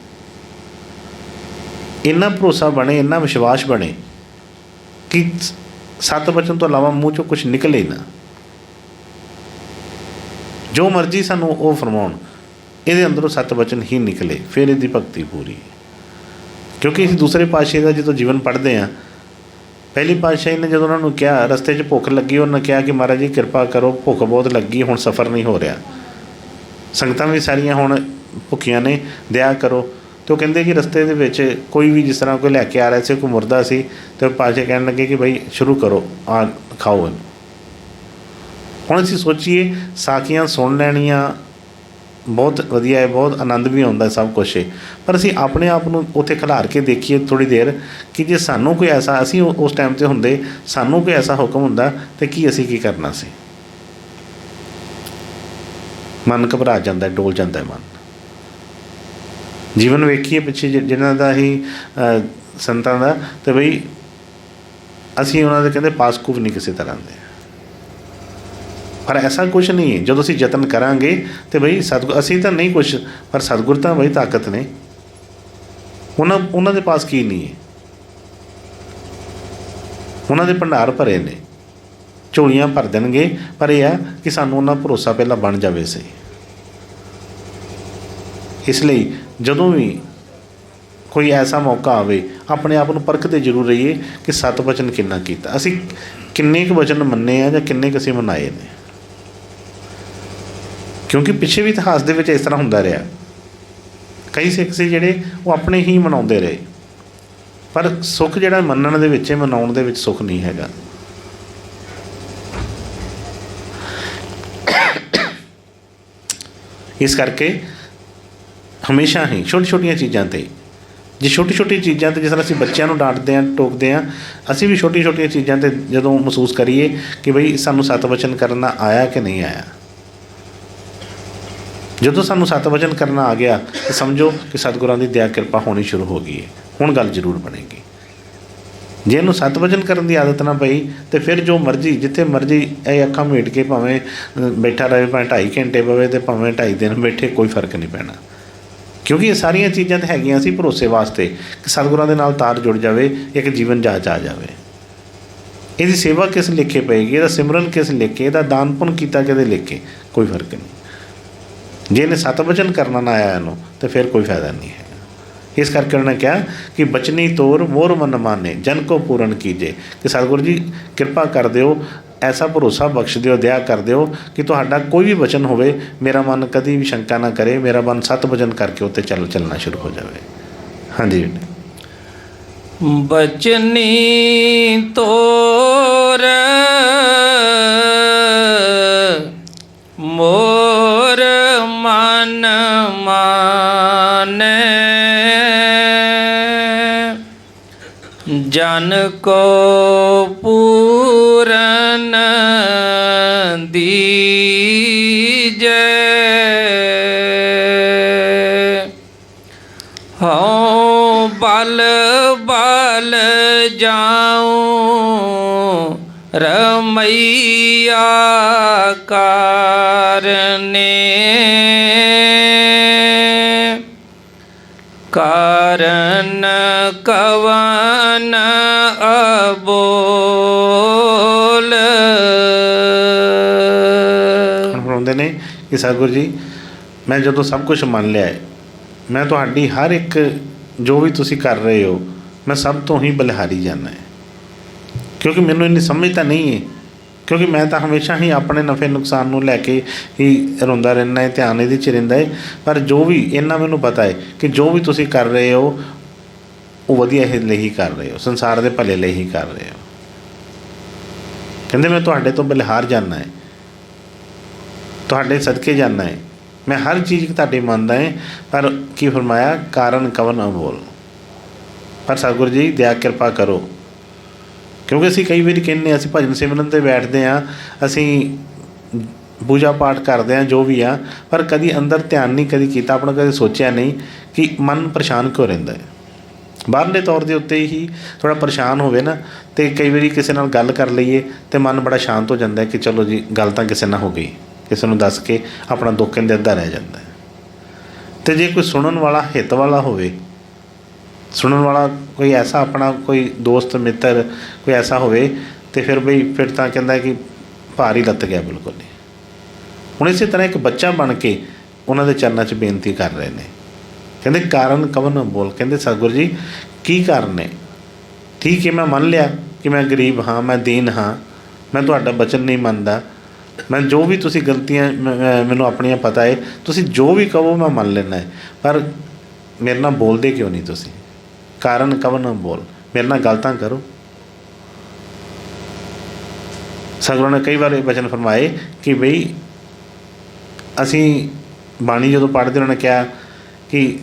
ਇੰਨਾ ਭਰੋਸਾ ਬਣੇ, ਇੰਨਾ ਵਿਸ਼ਵਾਸ ਬਣੇ ਕਿ ਸੱਤ ਬਚਨ ਤੋਂ ਇਲਾਵਾ ਮੂੰਹ 'ਚੋਂ ਕੁਛ ਨਿਕਲੇ ਹੀ ਨਾ। ਜੋ ਮਰਜ਼ੀ ਸਾਨੂੰ ਉਹ ਫਰਮਾਉਣ, ਇਹਦੇ ਅੰਦਰੋਂ ਸੱਤ ਬਚਨ ਹੀ ਨਿਕਲੇ, ਫਿਰ ਇਹਦੀ ਭਗਤੀ ਪੂਰੀ। ਕਿਉਂਕਿ ਅਸੀਂ ਦੂਸਰੇ ਪਾਤਸ਼ਾਹ ਦਾ ਜਦੋਂ ਜੀਵਨ ਪੜ੍ਹਦੇ ਹਾਂ, ਪਹਿਲੀ ਪਾਤਸ਼ਾਹੀ ਨੇ ਜਦੋਂ ਉਹਨਾਂ ਨੂੰ ਕਿਹਾ, ਰਸਤੇ 'ਚ ਭੁੱਖ ਲੱਗੀ, ਉਹਨਾਂ ਨੇ ਕਿਹਾ ਕਿ ਮਹਾਰਾਜ ਜੀ ਕਿਰਪਾ ਕਰੋ, ਭੁੱਖ ਬਹੁਤ ਲੱਗੀ, ਹੁਣ ਸਫ਼ਰ ਨਹੀਂ ਹੋ ਰਿਹਾ, ਸੰਗਤਾਂ ਵੀ ਸਾਰੀਆਂ ਹੁਣ ਭੁੱਖੀਆਂ ਨੇ, ਦਇਆ ਕਰੋ। ਅਤੇ ਉਹ ਕਹਿੰਦੇ ਕਿ ਰਸਤੇ ਦੇ ਵਿੱਚ ਕੋਈ ਵੀ ਜਿਸ ਤਰ੍ਹਾਂ ਕੋਈ ਲੈ ਕੇ ਆ ਰਿਹਾ ਸੀ, ਕੋਈ ਮੁਰਦਾ ਸੀ, ਅਤੇ ਪਾਤਸ਼ਾਹ ਕਹਿਣ ਲੱਗੇ ਕਿ ਬਈ ਸ਼ੁਰੂ ਕਰੋ, ਆ ਖਾਓ ਇਹਨੂੰ। ਹੁਣ ਅਸੀਂ ਸੋਚੀਏ, ਸਾਖੀਆਂ ਸੁਣ ਲੈਣੀਆਂ ਬਹੁਤ ਵਧੀਆ ਹੈ, ਬਹੁਤ ਆਨੰਦ ਵੀ ਆਉਂਦਾ ਸਭ ਕੁਛ ਹੈ, ਪਰ ਅਸੀਂ ਆਪਣੇ ਆਪ ਨੂੰ ਉੱਥੇ ਖਿਲਾਰ ਕੇ ਦੇਖੀਏ ਥੋੜ੍ਹੀ ਦੇਰ ਕਿ ਜੇ ਸਾਨੂੰ ਕੋਈ ਐਸਾ, ਅਸੀਂ ਉਸ ਟਾਈਮ 'ਤੇ ਹੁੰਦੇ, ਸਾਨੂੰ ਕੋਈ ਐਸਾ ਹੁਕਮ ਹੁੰਦਾ ਤਾਂ ਅਸੀਂ ਕੀ ਕਰਨਾ ਸੀ। ਮਨ ਘਬਰਾ ਜਾਂਦਾ, ਡੋਲ ਜਾਂਦਾ ਮਨ। ਜੀਵਨ ਵੇਖੀਏ ਪਿੱਛੇ ਜਿਹਨਾਂ ਦਾ ਹੀ ਸੰਤਾਂ ਦਾ, ਅਤੇ ਬਈ ਅਸੀਂ ਉਹਨਾਂ ਦੇ ਕਹਿੰਦੇ ਪਾਸਕੂਵ ਨਹੀਂ ਕਿਸੇ ਤਰ੍ਹਾਂ ਦੇ। ਪਰ ਐਸਾ ਕੁਛ ਨਹੀਂ ਹੈ। ਜਦੋਂ ਅਸੀਂ ਯਤਨ ਕਰਾਂਗੇ ਤਾਂ ਬਈ ਸਤਿਗੁਰ, ਅਸੀਂ ਤਾਂ ਨਹੀਂ ਕੁਛ, ਪਰ ਸਤਿਗੁਰ ਤਾਂ ਬਈ ਤਾਕਤ ਨੇ, ਉਹਨਾਂ ਦੇ ਪਾਸ ਕੀ ਨਹੀਂ ਹੈ। ਉਹਨਾਂ ਦੇ ਭੰਡਾਰ ਭਰੇ ਨੇ, ਝੋਲੀਆਂ ਭਰ ਦੇਣਗੇ, ਪਰ ਇਹ ਆ ਕਿ ਸਾਨੂੰ ਉਹਨਾਂ ਭਰੋਸਾ ਪਹਿਲਾਂ ਬਣ ਜਾਵੇ ਸਹੀ। ਇਸ ਲਈ ਜਦੋਂ ਵੀ ਕੋਈ ਐਸਾ ਮੌਕਾ ਆਵੇ, ਆਪਣੇ ਆਪ ਨੂੰ ਪਰਖਦੇ ਜ਼ਰੂਰ ਰਹੀਏ ਕਿ ਸੱਤ ਬਚਨ ਕਿੰਨਾ ਕੀਤਾ, ਅਸੀਂ ਕਿੰਨੇ ਕੁ ਬਚਨ ਮੰਨੇ ਆ ਜਾਂ ਕਿੰਨੇ ਕੁ ਅਸੀਂ ਮਨਾਏ ਨੇ। ਕਿਉਂਕਿ ਪਿੱਛੇ ਵੀ ਇਤਿਹਾਸ ਦੇ ਵਿੱਚ ਇਸ ਤਰ੍ਹਾਂ ਹੁੰਦਾ ਰਿਹਾ, ਕਈ ਸਿੱਖ ਸੀ ਜਿਹੜੇ ਉਹ ਆਪਣੇ ਹੀ ਮਨਾਉਂਦੇ ਰਹੇ, ਪਰ ਸੁੱਖ ਜਿਹੜਾ ਮੰਨਣ ਦੇ ਵਿੱਚ, ਮਨਾਉਣ ਦੇ ਵਿੱਚ ਸੁੱਖ ਨਹੀਂ ਹੈਗਾ। ਇਸ ਕਰਕੇ ਹਮੇਸ਼ਾ ਹੀ ਛੋਟੀ ਛੋਟੀਆਂ ਚੀਜ਼ਾਂ 'ਤੇ, ਜੇ ਛੋਟੀ ਛੋਟੀ ਚੀਜ਼ਾਂ 'ਤੇ ਜਿਸ ਤਰ੍ਹਾਂ ਅਸੀਂ ਬੱਚਿਆਂ ਨੂੰ ਡਾਂਟਦੇ ਹਾਂ, ਟੋਕਦੇ ਹਾਂ, ਅਸੀਂ ਵੀ ਛੋਟੀ ਛੋਟੀਆਂ ਚੀਜ਼ਾਂ 'ਤੇ ਜਦੋਂ ਮਹਿਸੂਸ ਕਰੀਏ ਕਿ ਬਈ ਸਾਨੂੰ ਸੱਤ ਵਚਨ ਕਰਨਾ ਆਇਆ ਕਿ ਨਹੀਂ ਆਇਆ। ਜਦੋਂ ਸਾਨੂੰ ਸੱਤ ਵਚਨ ਕਰਨਾ ਆ ਗਿਆ ਤਾਂ ਸਮਝੋ ਕਿ ਸਤਿਗੁਰਾਂ ਦੀ ਦਇਆ ਕਿਰਪਾ ਹੋਣੀ ਸ਼ੁਰੂ ਹੋ ਗਈ ਹੈ। ਹੁਣ ਗੱਲ ਜ਼ਰੂਰ ਬਣੇਗੀ। ਜੇ ਇਹਨੂੰ ਸੱਤ ਵਚਨ ਕਰਨ ਦੀ ਆਦਤ ਨਾ ਪਈ ਤਾਂ ਫਿਰ ਜੋ ਮਰਜ਼ੀ, ਜਿੱਥੇ ਮਰਜ਼ੀ ਇਹ ਅੱਖਾਂ ਮੀਟ ਕੇ ਭਾਵੇਂ ਬੈਠਾ ਰਹੇ, ਭਾਵੇਂ 2.5 ਘੰਟੇ ਪਵੇ ਅਤੇ ਭਾਵੇਂ 2.5 ਦਿਨ ਬੈਠੇ, ਕੋਈ ਫਰਕ ਨਹੀਂ ਪੈਣਾ। ਕਿਉਂਕਿ ਇਹ ਸਾਰੀਆਂ ਚੀਜ਼ਾਂ ਤਾਂ ਹੈਗੀਆਂ ਸੀ ਭਰੋਸੇ ਵਾਸਤੇ ਕਿ ਸਤਿਗੁਰਾਂ ਦੇ ਨਾਲ ਤਾਰ ਜੁੜ ਜਾਵੇ, ਇੱਕ ਜੀਵਨ ਜਾਚ ਆ ਜਾਵੇ। ਇਹਦੀ ਸੇਵਾ ਕਿਸ ਲਿਖੇ ਪਏਗੀ, ਇਹਦਾ ਸਿਮਰਨ ਕਿਸ ਲਿਖੇ, ਇਹਦਾ ਦਾਨ ਪੁੰਨ ਕੀਤਾ ਕਿਹਦੇ ਲਿਖੇ, ਕੋਈ ਫਰਕ ਨਹੀਂ। ਜੇ ਇਹਨੇ ਸੱਤ ਵਚਨ ਕਰਨਾ ਨਾ ਆਇਆ ਇਹਨੂੰ ਤਾਂ ਫਿਰ ਕੋਈ ਫਾਇਦਾ ਨਹੀਂ ਹੈ। ਇਸ ਕਰਕੇ ਉਹਨਾਂ ਨੇ ਕਿਹਾ ਕਿ ਬਚਨੀ ਤੋਰ ਮੋਰ ਮਨ ਮਾਨੇ, ਜਨ ਕੋ ਪੂਰਨ ਕੀਜੇ, ਕਿ ਸਤਿਗੁਰੂ ਜੀ ਕਿਰਪਾ ਕਰ ਦਿਓ, ਐਸਾ ਭਰੋਸਾ ਬਖਸ਼ ਦਿਓ, ਦਇਆ ਕਰ ਦਿਓ ਕਿ ਤੁਹਾਡਾ ਕੋਈ ਵੀ ਵਚਨ ਹੋਵੇ, ਮੇਰਾ ਮਨ ਕਦੀ ਵੀ ਸ਼ੰਕਾ ਨਾ ਕਰੇ, ਮੇਰਾ ਮਨ ਸੱਤ ਵਚਨ ਕਰਕੇ ਉੱਤੇ ਚੱਲਣਾ ਸ਼ੁਰੂ ਹੋ ਜਾਵੇ। ਹਾਂਜੀ।
ਬਚਨੀ ਤੋਰ ਮੋਰ ਮਨ ਮਾਨੈ, ਜਨ ਕੋ ਪੂਰਨ ਦੀਜੈ, ਹਉ ਬਲ ਬਲ ਜਾਉ ਰਮਈਆ ਕਾਰਨੇ, ਕਾਰਨ ਕਵਨ ਅਬੋਲ।
ਫਰਮਾਉਂਦੇ ਨੇ ਕਿ ਸਤਿਗੁਰੂ ਜੀ, ਮੈਂ ਜਦੋਂ ਸਭ ਕੁਝ ਮੰਨ ਲਿਆ ਹੈ, ਮੈਂ ਤੁਹਾਡੀ ਹਰ ਇੱਕ ਜੋ ਵੀ ਤੁਸੀਂ ਕਰ ਰਹੇ ਹੋ, ਮੈਂ ਸਭ ਤੋਂ ਹੀ ਬਲਿਹਾਰੀ ਜਾਣਾ ਹੈ। ਕਿਉਂਕਿ ਮੈਨੂੰ ਇੰਨੀ ਸਮਝ ਤਾਂ ਨਹੀਂ ਹੈ क्योंकि मैं तो हमेशा ही अपने नफ़े नुकसान ਨੂੰ ਲੈ ਕੇ ਹੀ ਰੋਂਦਾ ਰਹਿੰਦਾ ਹੈ, ਧਿਆਨ ਇਹਦੇ 'ਚ ਰਹਿੰਦਾ ਹੈ। ਪਰ ਜੋ ਵੀ ਇੰਨਾ ਮੈਨੂੰ ਪਤਾ ਹੈ ਕਿ ਜੋ ਵੀ ਤੁਸੀਂ ਕਰ ਰਹੇ ਹੋ ਉਹ ਵਧੀਆ ਇਹ ਲਈ ਹੀ ਕਰ ਰਹੇ ਹੋ, ਸੰਸਾਰ ਦੇ ਭਲੇ ਲਈ ਹੀ ਕਰ ਰਹੇ ਹੋ। ਕਹਿੰਦੇ ਮੈਂ ਤੁਹਾਡੇ ਤੋਂ ਬਲਿਹਾਰ ਜਾਣਾ ਹੈ, ਤੁਹਾਡੇ ਸਦਕੇ ਜਾਣਾ ਹੈ, ਮੈਂ ਹਰ ਚੀਜ਼ ਤੁਹਾਡੀ ਮੰਨਦਾ ਹੈ। ਪਰ ਕੀ ਫਰਮਾਇਆ, ਕਾਰਨ ਕਵਨ ਅਬੋਲ। ਪਰ ਸਤਿਗੁਰੂ ਜੀ ਦਇਆ ਕਿਰਪਾ ਕਰੋ, ਕਿਉਂਕਿ ਅਸੀਂ ਕਈ ਵਾਰੀ ਕਹਿੰਦੇ ਅਸੀਂ ਭਜਨ ਸਿਮਰਨ 'ਤੇ ਬੈਠਦੇ ਹਾਂ, ਅਸੀਂ ਪੂਜਾ ਪਾਠ ਕਰਦੇ ਹਾਂ, ਜੋ ਵੀ ਆ, ਪਰ ਕਦੀ ਅੰਦਰ ਧਿਆਨ ਨਹੀਂ ਕਦੀ ਕੀਤਾ, ਆਪਣਾ ਕਦੇ ਸੋਚਿਆ ਨਹੀਂ ਕਿ ਮਨ ਪਰੇਸ਼ਾਨ ਕਿਉਂ ਰਹਿੰਦਾ ਹੈ। ਬਾਹਰਲੇ ਤੌਰ ਦੇ ਉੱਤੇ ਹੀ ਥੋੜ੍ਹਾ ਪਰੇਸ਼ਾਨ ਹੋਵੇ ਨਾ, ਅਤੇ ਕਈ ਵਾਰੀ ਕਿਸੇ ਨਾਲ ਗੱਲ ਕਰ ਲਈਏ ਅਤੇ ਮਨ ਬੜਾ ਸ਼ਾਂਤ ਹੋ ਜਾਂਦਾ ਕਿ ਚਲੋ ਜੀ ਗੱਲ ਤਾਂ ਕਿਸੇ ਨਾਲ ਹੋ ਗਈ, ਕਿਸੇ ਨੂੰ ਦੱਸ ਕੇ ਆਪਣਾ ਦੁੱਖ ਕਹਿੰਦੇ ਅੱਧਾ ਰਹਿ ਜਾਂਦਾ। ਅਤੇ ਜੇ ਕੋਈ ਸੁਣਨ ਵਾਲਾ ਹਿੱਤ ਵਾਲਾ ਹੋਵੇ, ਸੁਣਨ ਵਾਲਾ ਕੋਈ ਐਸਾ ਆਪਣਾ ਕੋਈ ਦੋਸਤ ਮਿੱਤਰ ਕੋਈ ਐਸਾ ਹੋਵੇ, ਅਤੇ ਫਿਰ ਤਾਂ ਕਹਿੰਦਾ ਕਿ ਭਾਰ ਹੀ ਲੱਥ ਗਿਆ ਬਿਲਕੁਲ ਹੀ। ਹੁਣ ਇਸੇ ਤਰ੍ਹਾਂ ਇੱਕ ਬੱਚਾ ਬਣ ਕੇ ਉਹਨਾਂ ਦੇ ਚਰਨਾਂ 'ਚ ਬੇਨਤੀ ਕਰ ਰਹੇ ਨੇ, ਕਹਿੰਦੇ ਕਾਰਨ ਕਵਨ ਬੋਲ। ਕਹਿੰਦੇ ਸਤਿਗੁਰੂ ਜੀ ਕੀ ਕਾਰਨ ਹੈ? ਠੀਕ ਹੈ, ਮੈਂ ਮੰਨ ਲਿਆ ਕਿ ਮੈਂ ਗਰੀਬ ਹਾਂ, ਮੈਂ ਦੀਨ ਹਾਂ, ਮੈਂ ਤੁਹਾਡਾ ਬਚਨ ਨਹੀਂ ਮੰਨਦਾ, ਮੈਂ ਜੋ ਵੀ ਤੁਸੀਂ ਗਲਤੀਆਂ ਮੈਨੂੰ ਆਪਣੀਆਂ ਪਤਾ ਹੈ, ਤੁਸੀਂ ਜੋ ਵੀ ਕਹੋ ਮੈਂ ਮੰਨ ਲੈਣਾ ਹੈ, ਪਰ ਮੇਰੇ ਨਾਲ ਬੋਲਦੇ ਕਿਉਂ ਨਹੀਂ ਤੁਸੀਂ? ਕਾਰਨ ਕਵਨ ਬੋਲ, ਮੇਰੇ ਨਾਲ ਗੱਲ ਤਾਂ ਕਰੋ। ਸਤਿਗੁਰਾਂ ਨੇ ਕਈ ਵਾਰ ਇਹ ਬਚਨ ਫਰਮਾਏ ਕਿ ਬਈ ਅਸੀਂ ਬਾਣੀ ਜਦੋਂ ਪੜ੍ਹਦੇ ਉਹਨਾਂ ਨੇ ਕਿਹਾ ਕਿ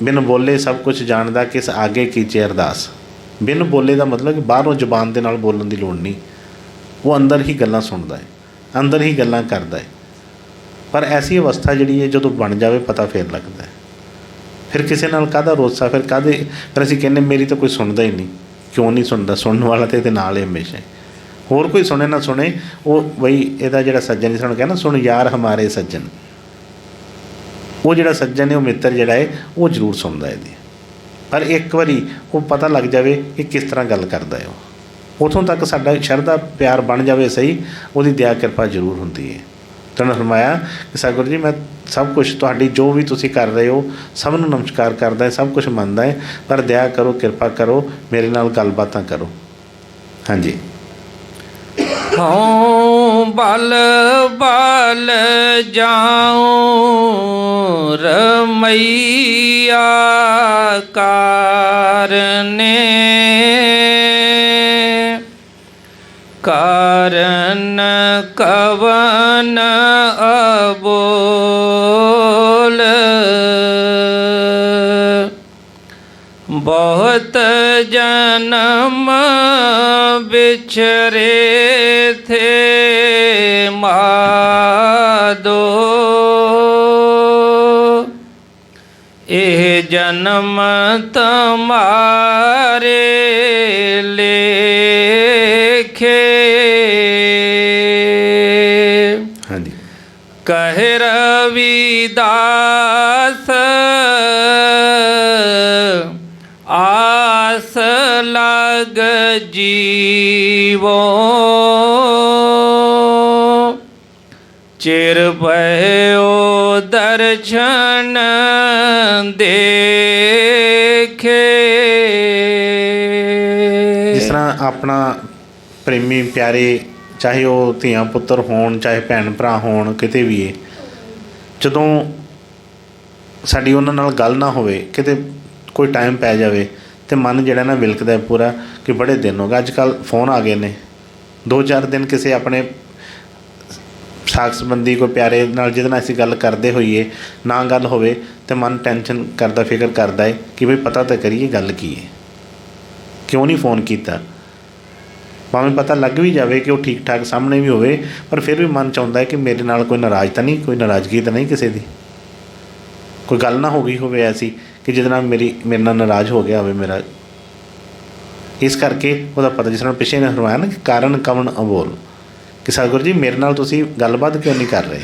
ਬਿਨ ਬੋਲੇ ਸਭ ਕੁਛ ਜਾਣਦਾ, ਕਿਸ ਆਗੇ ਕੀਚੇ ਅਰਦਾਸ। ਬਿਨ ਬੋਲੇ ਦਾ ਮਤਲਬ ਕਿ ਬਾਹਰੋਂ ਜ਼ੁਬਾਨ ਦੇ ਨਾਲ ਬੋਲਣ ਦੀ ਲੋੜ ਨਹੀਂ, ਉਹ ਅੰਦਰ ਹੀ ਗੱਲਾਂ ਸੁਣਦਾ ਹੈ, ਅੰਦਰ ਹੀ ਗੱਲਾਂ ਕਰਦਾ ਹੈ। ਪਰ ਐਸੀ ਅਵਸਥਾ ਜਿਹੜੀ ਹੈ ਜਦੋਂ ਬਣ ਜਾਵੇ ਪਤਾ ਫਿਰ ਲੱਗਦਾ ਹੈ। ਫਿਰ ਕਿਸੇ ਨਾਲ ਕਾਹਦਾ ਰੋਸਾ, ਫਿਰ ਅਸੀਂ ਕਹਿੰਦੇ ਮੇਰੀ ਤਾਂ ਕੋਈ ਸੁਣਦਾ ਹੀ ਨਹੀਂ। ਕਿਉਂ ਨਹੀਂ ਸੁਣਦਾ? ਸੁਣਨ ਵਾਲਾ ਤਾਂ ਇਹਦੇ ਨਾਲ ਹੀ ਹਮੇਸ਼ਾ। ਹੋਰ ਕੋਈ ਸੁਣੇ ਨਾ ਸੁਣੇ, ਉਹ ਬਈ ਇਹਦਾ ਜਿਹੜਾ ਸੱਜਣ ਜਿਸ ਨੂੰ ਕਹਿੰਦਾ ਸੁਣ ਯਾਰ ਹਮਾਰੇ ਸੱਜਣ, ਉਹ ਜਿਹੜਾ ਸੱਜਣ ਹੈ, ਉਹ ਮਿੱਤਰ ਜਿਹੜਾ ਹੈ, ਉਹ ਜ਼ਰੂਰ ਸੁਣਦਾ ਇਹਦੀ। ਪਰ ਇੱਕ ਵਾਰੀ ਉਹ ਪਤਾ ਲੱਗ ਜਾਵੇ ਕਿ ਕਿਸ ਤਰ੍ਹਾਂ ਗੱਲ ਕਰਦਾ ਹੈ, ਉਹ ਉੱਥੋਂ ਤੱਕ ਸਾਡਾ ਸ਼ਰਧਾ ਪਿਆਰ ਬਣ ਜਾਵੇ ਸਹੀ, ਉਹਦੀ ਦਇਆ ਕਿਰਪਾ ਜ਼ਰੂਰ ਹੁੰਦੀ ਹੈ। ਤਾਂ ਫਰਮਾਇਆ ਕਿ ਸਤਿਗੁਰੂ ਜੀ ਮੈਂ ਸਭ ਕੁਛ ਤੁਹਾਡੀ ਜੋ ਵੀ ਤੁਸੀਂ ਕਰ ਰਹੇ ਹੋ ਸਭ ਨੂੰ ਨਮਸਕਾਰ ਕਰਦਾ ਹੈ, ਸਭ ਕੁਛ ਮੰਨਦਾ ਹੈ, ਪਰ ਦਇਆ ਕਰੋ, ਕਿਰਪਾ ਕਰੋ, ਮੇਰੇ ਨਾਲ ਗੱਲਬਾਤਾਂ ਕਰੋ। ਹਾਂਜੀ।
ਹਉ ਬਲ ਬਲ ਜਾਉ ਰਮਈਆ ਕਾਰਨੇ, ਕਾਰਨ ਕਵਨ ਅਬੋਲ। ਬਹੁਤ ਜਨਮ ਵਿਛਰੇ ਥੇ ਮਾਦੋ, ਇਹ ਜਨਮ ਤੁਮਾਰੇ ਲੇਖੇ।
ਹਾਂਜੀ।
ਕਹਿ ਰਵਿਦਾਸ ਆਸ ਲਗ ਜੀਵੋ, ਚਿਰ ਭਇਓ ਦਰਸ਼ਨ ਦੇਖੇ।
ਜਿਸ ਤਰ੍ਹਾਂ ਆਪਣਾ ਪ੍ਰੇਮੀ ਪਿਆਰੇ, ਚਾਹੇ ਉਹ ਧੀਆਂ ਪੁੱਤਰ ਹੋਣ, ਚਾਹੇ ਭੈਣ ਭਰਾ ਹੋਣ, ਕਿਤੇ ਵੀ ਹੈ, ਜਦੋਂ ਸਾਡੀ ਉਹਨਾਂ ਨਾਲ ਗੱਲ ਨਾ ਹੋਵੇ, ਕਿਤੇ ਕੋਈ ਟਾਈਮ ਪੈ ਜਾਵੇ, ਅਤੇ ਮਨ ਜਿਹੜਾ ਨਾ ਵਿਲਕਦਾ ਪੂਰਾ ਕਿ ਬੜੇ ਦਿਨ ਹੋ ਗਏ। ਅੱਜ ਕੱਲ੍ਹ ਫੋਨ ਆ ਗਏ ਨੇ, 2-4 ਦਿਨ ਕਿਸੇ ਆਪਣੇ ਸਾਕ ਸੰਬੰਧੀ ਕੋਈ ਪਿਆਰੇ ਨਾਲ ਜਿਹਦੇ ਨਾਲ ਅਸੀਂ ਗੱਲ ਕਰਦੇ ਹੋਈਏ ਨਾ ਗੱਲ ਹੋਵੇ, ਅਤੇ ਮਨ ਟੈਨਸ਼ਨ ਕਰਦਾ, ਫਿਕਰ ਕਰਦਾ ਹੈ ਕਿ ਬਈ ਪਤਾ ਤਾਂ ਕਰੀਏ ਗੱਲ ਕੀ ਹੈ, ਕਿਉਂ ਨਹੀਂ ਫੋਨ ਕੀਤਾ। ਭਾਵੇਂ ਪਤਾ ਲੱਗ ਵੀ ਜਾਵੇ ਕਿ ਉਹ ਠੀਕ ਠਾਕ ਸਾਹਮਣੇ ਵੀ ਹੋਵੇ, ਪਰ ਫਿਰ ਵੀ ਮਨ ਚਾਹੁੰਦਾ ਹੈ ਕਿ ਮੇਰੇ ਨਾਲ ਕੋਈ ਨਾਰਾਜ਼ ਤਾਂ ਨਹੀਂ, ਕੋਈ ਨਾਰਾਜ਼ਗੀ ਤਾਂ ਨਹੀਂ ਕਿਸੇ ਦੀ, ਕੋਈ ਗੱਲ ਨਾ ਹੋ ਗਈ ਹੋਵੇ ਐਸੀ ਕਿ ਜਿਹਦੇ ਨਾਲ ਮੇਰੇ ਨਾਲ ਨਾਰਾਜ਼ ਹੋ ਗਿਆ ਹੋਵੇ ਮੇਰਾ। ਇਸ ਕਰਕੇ ਉਹਦਾ ਪਤਾ, ਜਿਸ ਤਰ੍ਹਾਂ ਪਿੱਛੇ ਨੇ ਫਰਮਾਇਆ ਨਾ ਕਿ ਕਾਰਨ ਕਵਨ ਅਬੋਲ, ਕਿ ਸਤਿਗੁਰੂ ਜੀ ਮੇਰੇ ਨਾਲ ਤੁਸੀਂ ਗੱਲਬਾਤ ਕਿਉਂ ਨਹੀਂ ਕਰ ਰਹੇ।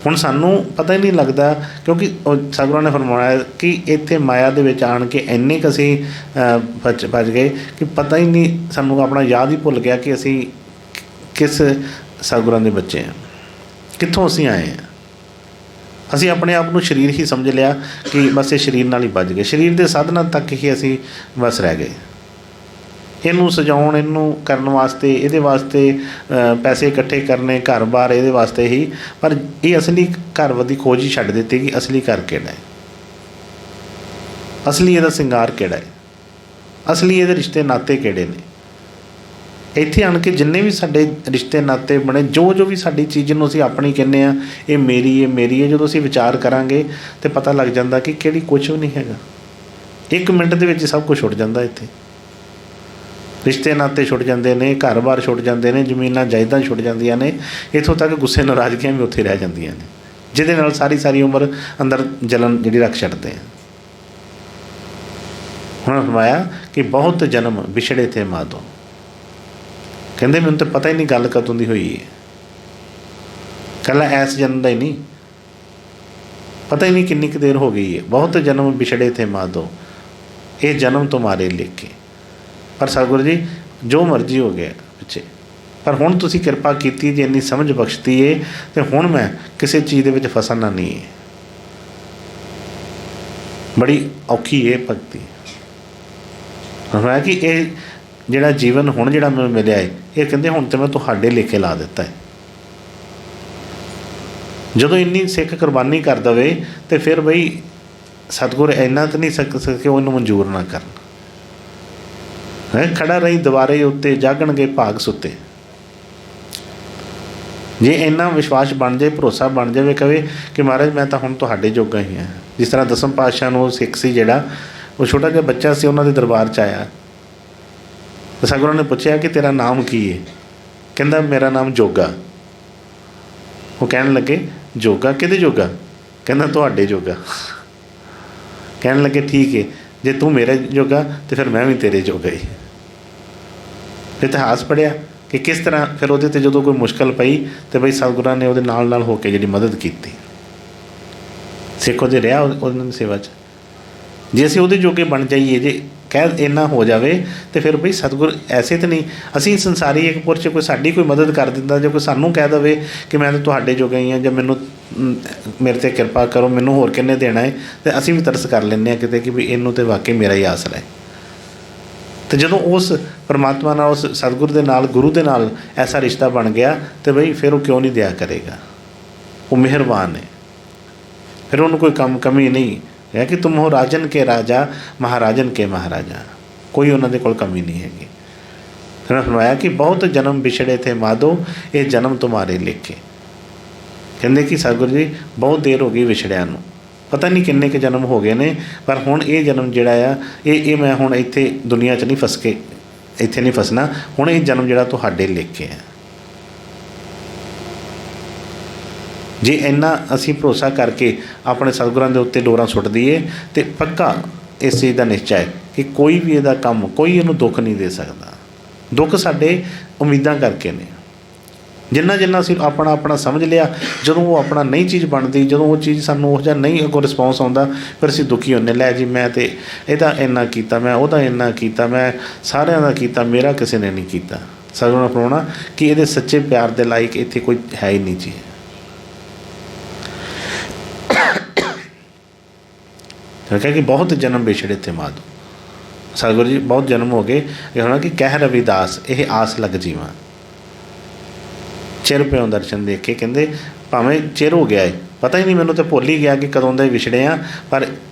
ਹੁਣ ਸਾਨੂੰ ਪਤਾ ਹੀ ਨਹੀਂ ਲੱਗਦਾ, ਕਿਉਂਕਿ ਉਹ ਸਤਿਗੁਰਾਂ ਨੇ ਫਰਮਾਇਆ ਕਿ ਇੱਥੇ ਮਾਇਆ ਦੇ ਵਿੱਚ ਆਣ ਕੇ ਇੰਨੇ ਕੁ ਅਸੀਂ ਭੱਜ ਗਏ ਕਿ ਪਤਾ ਹੀ ਨਹੀਂ, ਸਾਨੂੰ ਆਪਣਾ ਯਾਦ ਹੀ ਭੁੱਲ ਗਿਆ ਕਿ ਅਸੀਂ ਕਿਸ ਸਤਿਗੁਰਾਂ ਦੇ ਬੱਚੇ ਹਾਂ, ਕਿੱਥੋਂ ਅਸੀਂ ਆਏ ਹਾਂ। ਅਸੀਂ ਆਪਣੇ ਆਪ ਨੂੰ ਸਰੀਰ ਹੀ ਸਮਝ ਲਿਆ ਕਿ ਬਸ ਇਹ ਸਰੀਰ ਨਾਲ ਹੀ ਬੱਝ ਗਏ, ਸਰੀਰ ਦੇ ਸਾਧਨਾਂ ਤੱਕ ਹੀ ਅਸੀਂ ਬਸ ਰਹਿ ਗਏ। ਇਹਨੂੰ ਸਜਾਉਣ, ਇਹਨੂੰ ਕਰਨ ਵਾਸਤੇ, ਇਹਦੇ ਵਾਸਤੇ ਪੈਸੇ ਇਕੱਠੇ ਕਰਨੇ, ਘਰ-ਬਾਰ ਇਹਦੇ ਵਾਸਤੇ ਹੀ, ਪਰ ਇਹ ਅਸਲੀ ਘਰ ਦੀ ਖੋਜ ਹੀ ਛੱਡ ਦਿੱਤੀ ਕਿ ਅਸਲੀ ਘਰ ਕਿਹੜਾ ਹੈ, ਅਸਲੀ ਇਹਦਾ ਸ਼ਿੰਗਾਰ ਕਿਹੜਾ ਹੈ, ਅਸਲੀ ਇਹਦੇ ਰਿਸ਼ਤੇ ਨਾਤੇ ਕਿਹੜੇ ਨੇ। ਇੱਥੇ ਆਣ ਕੇ ਜਿੰਨੇ ਵੀ ਸਾਡੇ ਰਿਸ਼ਤੇ ਨਾਤੇ ਬਣੇ, ਜੋ ਜੋ ਵੀ ਸਾਡੀ ਚੀਜ਼ ਨੂੰ ਅਸੀਂ ਆਪਣੀ ਕਹਿੰਦੇ ਹਾਂ, ਇਹ ਮੇਰੀ ਹੈ, ਮੇਰੀ ਹੈ, ਜਦੋਂ ਅਸੀਂ ਵਿਚਾਰ ਕਰਾਂਗੇ ਤਾਂ ਪਤਾ ਲੱਗ ਜਾਂਦਾ ਕਿ ਕਿਹੜੀ ਕੁਛ ਵੀ ਨਹੀਂ ਹੈਗਾ। 1 ਮਿੰਟ ਦੇ ਵਿੱਚ ਸਭ ਕੁਝ ਛੁੱਟ ਜਾਂਦਾ। ਇੱਥੇ ਰਿਸ਼ਤੇ ਨਾਤੇ ਛੁੱਟ ਜਾਂਦੇ ਨੇ, ਘਰ-ਬਾਰ ਛੁੱਟ ਜਾਂਦੇ ਨੇ, ਜ਼ਮੀਨਾਂ ਜਾਇਦਾਦ ਛੁੱਟ ਜਾਂਦੀਆਂ ਨੇ, ਇੱਥੋਂ ਤੱਕ ਗੁੱਸੇ ਨਾਰਾਜ਼ਗੀਆਂ ਵੀ ਉੱਥੇ ਰਹਿ ਜਾਂਦੀਆਂ ਨੇ, ਜਿਹਦੇ ਨਾਲ ਸਾਰੀ ਉਮਰ ਅੰਦਰ ਜਲਨ ਜਿਹੜੀ ਰੱਖ ਛੱਡਦੇ ਆ। ਹੁਣ ਫਰਮਾਇਆ ਕਿ ਬਹੁਤ ਜਨਮ ਵਿਛੜੇ ਥੇ ਮਾਧੋ। ਕਹਿੰਦੇ ਮੈਨੂੰ ਤਾਂ ਪਤਾ ਹੀ ਨਹੀਂ ਗੱਲ ਕਦੋਂ ਦੀ ਹੋਈ ਹੈ, ਇਕੱਲਾ ਐਸ ਜਨਮ ਦਾ ਹੀ ਨਹੀਂ, ਪਤਾ ਹੀ ਨਹੀਂ ਕਿੰਨੀ ਕੁ ਦੇਰ ਹੋ ਗਈ ਹੈ। ਬਹੁਤ ਜਨਮ ਵਿਛੜੇ ਥੇ ਮਾਧੋ, ਇਹ ਜਨਮ ਤੁਮਾਰੇ ਲੇਖੇ। ਪਰ ਸਤਿਗੁਰੂ ਜੀ ਜੋ ਮਰਜ਼ੀ ਹੋ ਗਿਆ ਪਿੱਛੇ, ਪਰ ਹੁਣ ਤੁਸੀਂ ਕਿਰਪਾ ਕੀਤੀ ਜੀ, ਇੰਨੀ ਸਮਝ ਬਖਸ਼ਤੀ ਹੈ, ਅਤੇ ਹੁਣ ਮੈਂ ਕਿਸੇ ਚੀਜ਼ ਦੇ ਵਿੱਚ ਫਸਣਾ ਨਹੀਂ ਹੈ। ਬੜੀ ਔਖੀ ਇਹ ਭਗਤੀ ਹੈ ਕਿ ਇਹ ਜਿਹੜਾ ਜੀਵਨ ਹੁਣ ਜਿਹੜਾ ਮੈਨੂੰ ਮਿਲਿਆ ਹੈ, ਇਹ ਕਹਿੰਦੇ ਹੁਣ ਤਾਂ ਮੈਂ ਤੁਹਾਡੇ ਲੇਖੇ ਲਾ ਦਿੱਤਾ ਹੈ। ਜਦੋਂ ਇੰਨੀ ਸਿੱਖ ਕੁਰਬਾਨੀ ਕਰ ਦੇਵੇ ਅਤੇ ਫਿਰ ਬਈ ਸਤਿਗੁਰ ਇੰਨਾ ਤਾਂ ਨਹੀਂ ਸਕੇ ਉਹਨੂੰ ਮਨਜ਼ੂਰ ਨਾ ਕਰਨ। ਖੜਾ ਰਹੀ ਦੁਆਰੇ ਉੱਤੇ, ਜਾਗਣਗੇ ਭਾਗ ਸੁੱਤੇ। ਜੇ ਇੰਨਾ ਵਿਸ਼ਵਾਸ ਬਣ ਜਾਏ, ਭਰੋਸਾ ਬਣ ਜਾਵੇ, ਕਵੇ ਕਿ ਮਹਾਰਾਜ ਮੈਂ ਤਾਂ ਹੁਣ ਤੁਹਾਡੇ ਜੋਗਾ ਹੀ ਹਾਂ। ਜਿਸ ਤਰ੍ਹਾਂ ਦਸਮ ਪਾਤਸ਼ਾਹ ਨੂੰ ਉਹ ਸਿੱਖ ਸੀ ਜਿਹੜਾ, ਉਹ ਛੋਟਾ ਜਿਹਾ ਬੱਚਾ ਸੀ, ਉਹਨਾਂ ਦੇ ਦਰਬਾਰ 'ਚ ਆਇਆ, ਸਤਿਗੁਰਾਂ ਨੇ ਪੁੱਛਿਆ ਕਿ ਤੇਰਾ ਨਾਮ ਕੀ ਹੈ? ਕਹਿੰਦਾ ਮੇਰਾ ਨਾਮ ਜੋਗਾ। ਉਹ ਕਹਿਣ ਲੱਗੇ ਜੋਗਾ? ਕਿਹਦੇ ਜੋਗਾ? ਕਹਿੰਦਾ ਤੁਹਾਡੇ ਜੋਗਾ। ਕਹਿਣ ਲੱਗੇ ਠੀਕ ਹੈ, ਜੇ ਤੂੰ ਮੇਰੇ ਜੋਗਾ ਤਾਂ ਫਿਰ ਮੈਂ ਵੀ ਤੇਰੇ ਜੋਗਾ ਹੀ। ਇਤਿਹਾਸ ਪੜ੍ਹਿਆ ਕਿ ਕਿਸ ਤਰ੍ਹਾਂ ਫਿਰ ਉਹਦੇ 'ਤੇ ਜਦੋਂ ਕੋਈ ਮੁਸ਼ਕਿਲ ਪਈ ਤਾਂ ਬਈ ਸਤਿਗੁਰਾਂ ਨੇ ਉਹਦੇ ਨਾਲ ਹੋ ਕੇ ਜਿਹੜੀ ਮਦਦ ਕੀਤੀ। ਸਿੱਖ ਉਹਦੇ ਰਿਹਾ ਉਹਨਾਂ ਦੀ ਸੇਵਾ 'ਚ। ਜੇ ਅਸੀਂ ਉਹਦੇ ਜੋਗੇ ਬਣ ਜਾਈਏ, ਜੇ ਕਹਿ ਇੰਨਾ ਹੋ ਜਾਵੇ, ਤਾਂ ਫਿਰ ਬਈ ਸਤਿਗੁਰ ਐਸੇ ਤਾਂ ਨਹੀਂ ਅਸੀਂ ਸੰਸਾਰੀ ਇੱਕ ਪੁਰਸ਼ ਕੋਈ ਸਾਡੀ ਕੋਈ ਮਦਦ ਕਰ ਦਿੰਦਾ, ਜੇ ਕੋਈ ਸਾਨੂੰ ਕਹਿ ਦੇਵੇ ਕਿ ਮੈਂ ਤਾਂ ਤੁਹਾਡੇ ਜੋਗਾ ਹੀ ਹਾਂ, ਜਾਂ ਮੈਨੂੰ ਮੇਰੇ 'ਤੇ ਕਿਰਪਾ ਕਰੋ, ਮੈਨੂੰ ਹੋਰ ਕਿੰਨੇ ਦੇਣਾ ਹੈ, ਅਤੇ ਅਸੀਂ ਵੀ ਤਰਸ ਕਰ ਲੈਂਦੇ ਹਾਂ ਕਿਤੇ ਕਿ ਵੀ ਇਹਨੂੰ ਤਾਂ ਵਾਕਈ ਮੇਰਾ ਹੀ ਆਸਰਾ ਹੈ। ਅਤੇ ਜਦੋਂ ਉਸ ਪਰਮਾਤਮਾ ਨਾਲ, ਉਸ ਸਤਿਗੁਰ ਦੇ ਨਾਲ, ਗੁਰੂ ਦੇ ਨਾਲ ਐਸਾ ਰਿਸ਼ਤਾ ਬਣ ਗਿਆ, ਤਾਂ ਬਈ ਫਿਰ ਉਹ ਕਿਉਂ ਨਹੀਂ ਦਿਆ ਕਰੇਗਾ। ਉਹ ਮਿਹਰਬਾਨ ਹੈ, ਫਿਰ ਉਹਨੂੰ ਕੋਈ ਕਮੀ ਨਹੀਂ ਹੈ ਕਿ ਤੁਮ ਹੋ ਰਾਜਨ ਕੇ ਰਾਜਾ, ਮਹਾਰਾਜਨ ਕੇ ਮਹਾਰਾਜਾ। ਕੋਈ ਉਹਨਾਂ ਦੇ ਕੋਲ ਕਮੀ ਨਹੀਂ ਹੈਗੀ। ਫਿਰ ਮੈਂ ਫਰਮਾਇਆ ਕਿ ਬਹੁਤ ਜਨਮ ਵਿਛੜੇ ਥੇ ਮਾਧੋ, ਇਹ ਜਨਮ ਤੁਮਾਰੇ ਲੇਖੇ। ਕਹਿੰਦੇ ਕਿ ਸਤਿਗੁਰੂ ਜੀ ਬਹੁਤ ਦੇਰ ਹੋ ਗਈ ਵਿਛੜਿਆਂ ਨੂੰ, ਪਤਾ ਨਹੀਂ ਕਿੰਨੇ ਕੁ ਜਨਮ ਹੋ ਗਏ ਨੇ, ਪਰ ਹੁਣ ਇਹ ਜਨਮ ਜਿਹੜਾ ਆ ਇਹ ਮੈਂ ਹੁਣ ਇੱਥੇ ਦੁਨੀਆ 'ਚ ਨਹੀਂ ਫਸ ਕੇ, ਇੱਥੇ ਨਹੀਂ ਫਸਣਾ, ਹੁਣ ਇਹ ਜਨਮ ਜਿਹੜਾ ਤੁਹਾਡੇ ਲੇਖੇ ਹੈ। ਜੇ ਇੰਨਾ ਅਸੀਂ ਭਰੋਸਾ ਕਰਕੇ ਆਪਣੇ ਸਤਿਗੁਰਾਂ ਦੇ ਉੱਤੇ ਡੋਰਾਂ ਸੁੱਟ ਦਈਏ, ਤਾਂ ਪੱਕਾ ਇਸ ਚੀਜ਼ ਦਾ ਨਿਸ਼ਚਾ ਹੈ ਕਿ ਕੋਈ ਵੀ ਇਹਦਾ ਕੰਮ, ਕੋਈ ਇਹਨੂੰ ਦੁੱਖ ਨਹੀਂ ਦੇ ਸਕਦਾ। ਦੁੱਖ ਸਾਡੇ ਉਮੀਦਾਂ ਕਰਕੇ ਨੇ। ਜਿੰਨਾ ਅਸੀਂ ਆਪਣਾ ਸਮਝ ਲਿਆ, ਜਦੋਂ ਉਹ ਆਪਣਾ ਨਹੀਂ ਚੀਜ਼ ਬਣਦੀ, ਜਦੋਂ ਉਹ ਚੀਜ਼ ਸਾਨੂੰ ਉਹ ਜਿਹਾ ਨਹੀਂ ਅੱਗੋਂ ਰਿਸਪੌਂਸ ਆਉਂਦਾ, ਫਿਰ ਅਸੀਂ ਦੁਖੀ ਹੁੰਦੇ। ਲੈ ਜੀ ਮੈਂ ਤਾਂ ਇਹਦਾ ਇੰਨਾ ਕੀਤਾ, ਮੈਂ ਉਹਦਾ ਇੰਨਾ ਕੀਤਾ, ਮੈਂ ਸਾਰਿਆਂ ਦਾ ਕੀਤਾ, ਮੇਰਾ ਕਿਸੇ ਨੇ ਨਹੀਂ ਕੀਤਾ। ਸਤਿਗੁਰਾਂ ਨੂੰ ਫਰਮਾਉਣਾ ਕਿ ਇਹਦੇ ਸੱਚੇ ਪਿਆਰ ਦੇ ਲਾਇਕ ਇੱਥੇ ਕੋਈ ਹੈ ਹੀ ਨਹੀਂ ਜੀ। ਕਿਹਾ ਕਿ ਬਹੁਤ ਜਨਮ ਵਿਛੜੇ ਥੇ ਮਾਧੋ। ਸਤਿਗੁਰੂ ਜੀ ਬਹੁਤ ਜਨਮ ਹੋ ਗਏ। ਇਹ ਹੋਣਾ ਕਿ ਕਹਿ ਰਵਿਦਾਸ, ਇਹ ਆਸ ਲੱਗ ਜੀਵਾਂ। ਚਿਰ ਪਿਓ ਦਰਸ਼ਨ ਦੇਖ ਕੇ ਕਹਿੰਦੇ ਭਾਵੇਂ ਚਿਰ ਹੋ ਗਿਆ ਹੈ, ਪਤਾ ਹੀ ਨਹੀਂ, ਮੈਨੂੰ ਤਾਂ ਭੁੱਲ ਹੀ ਗਿਆ ਕਿ ਕਦੋਂ ਦੇ ਵਿਛੜੇ ਹਾਂ, ਪਰ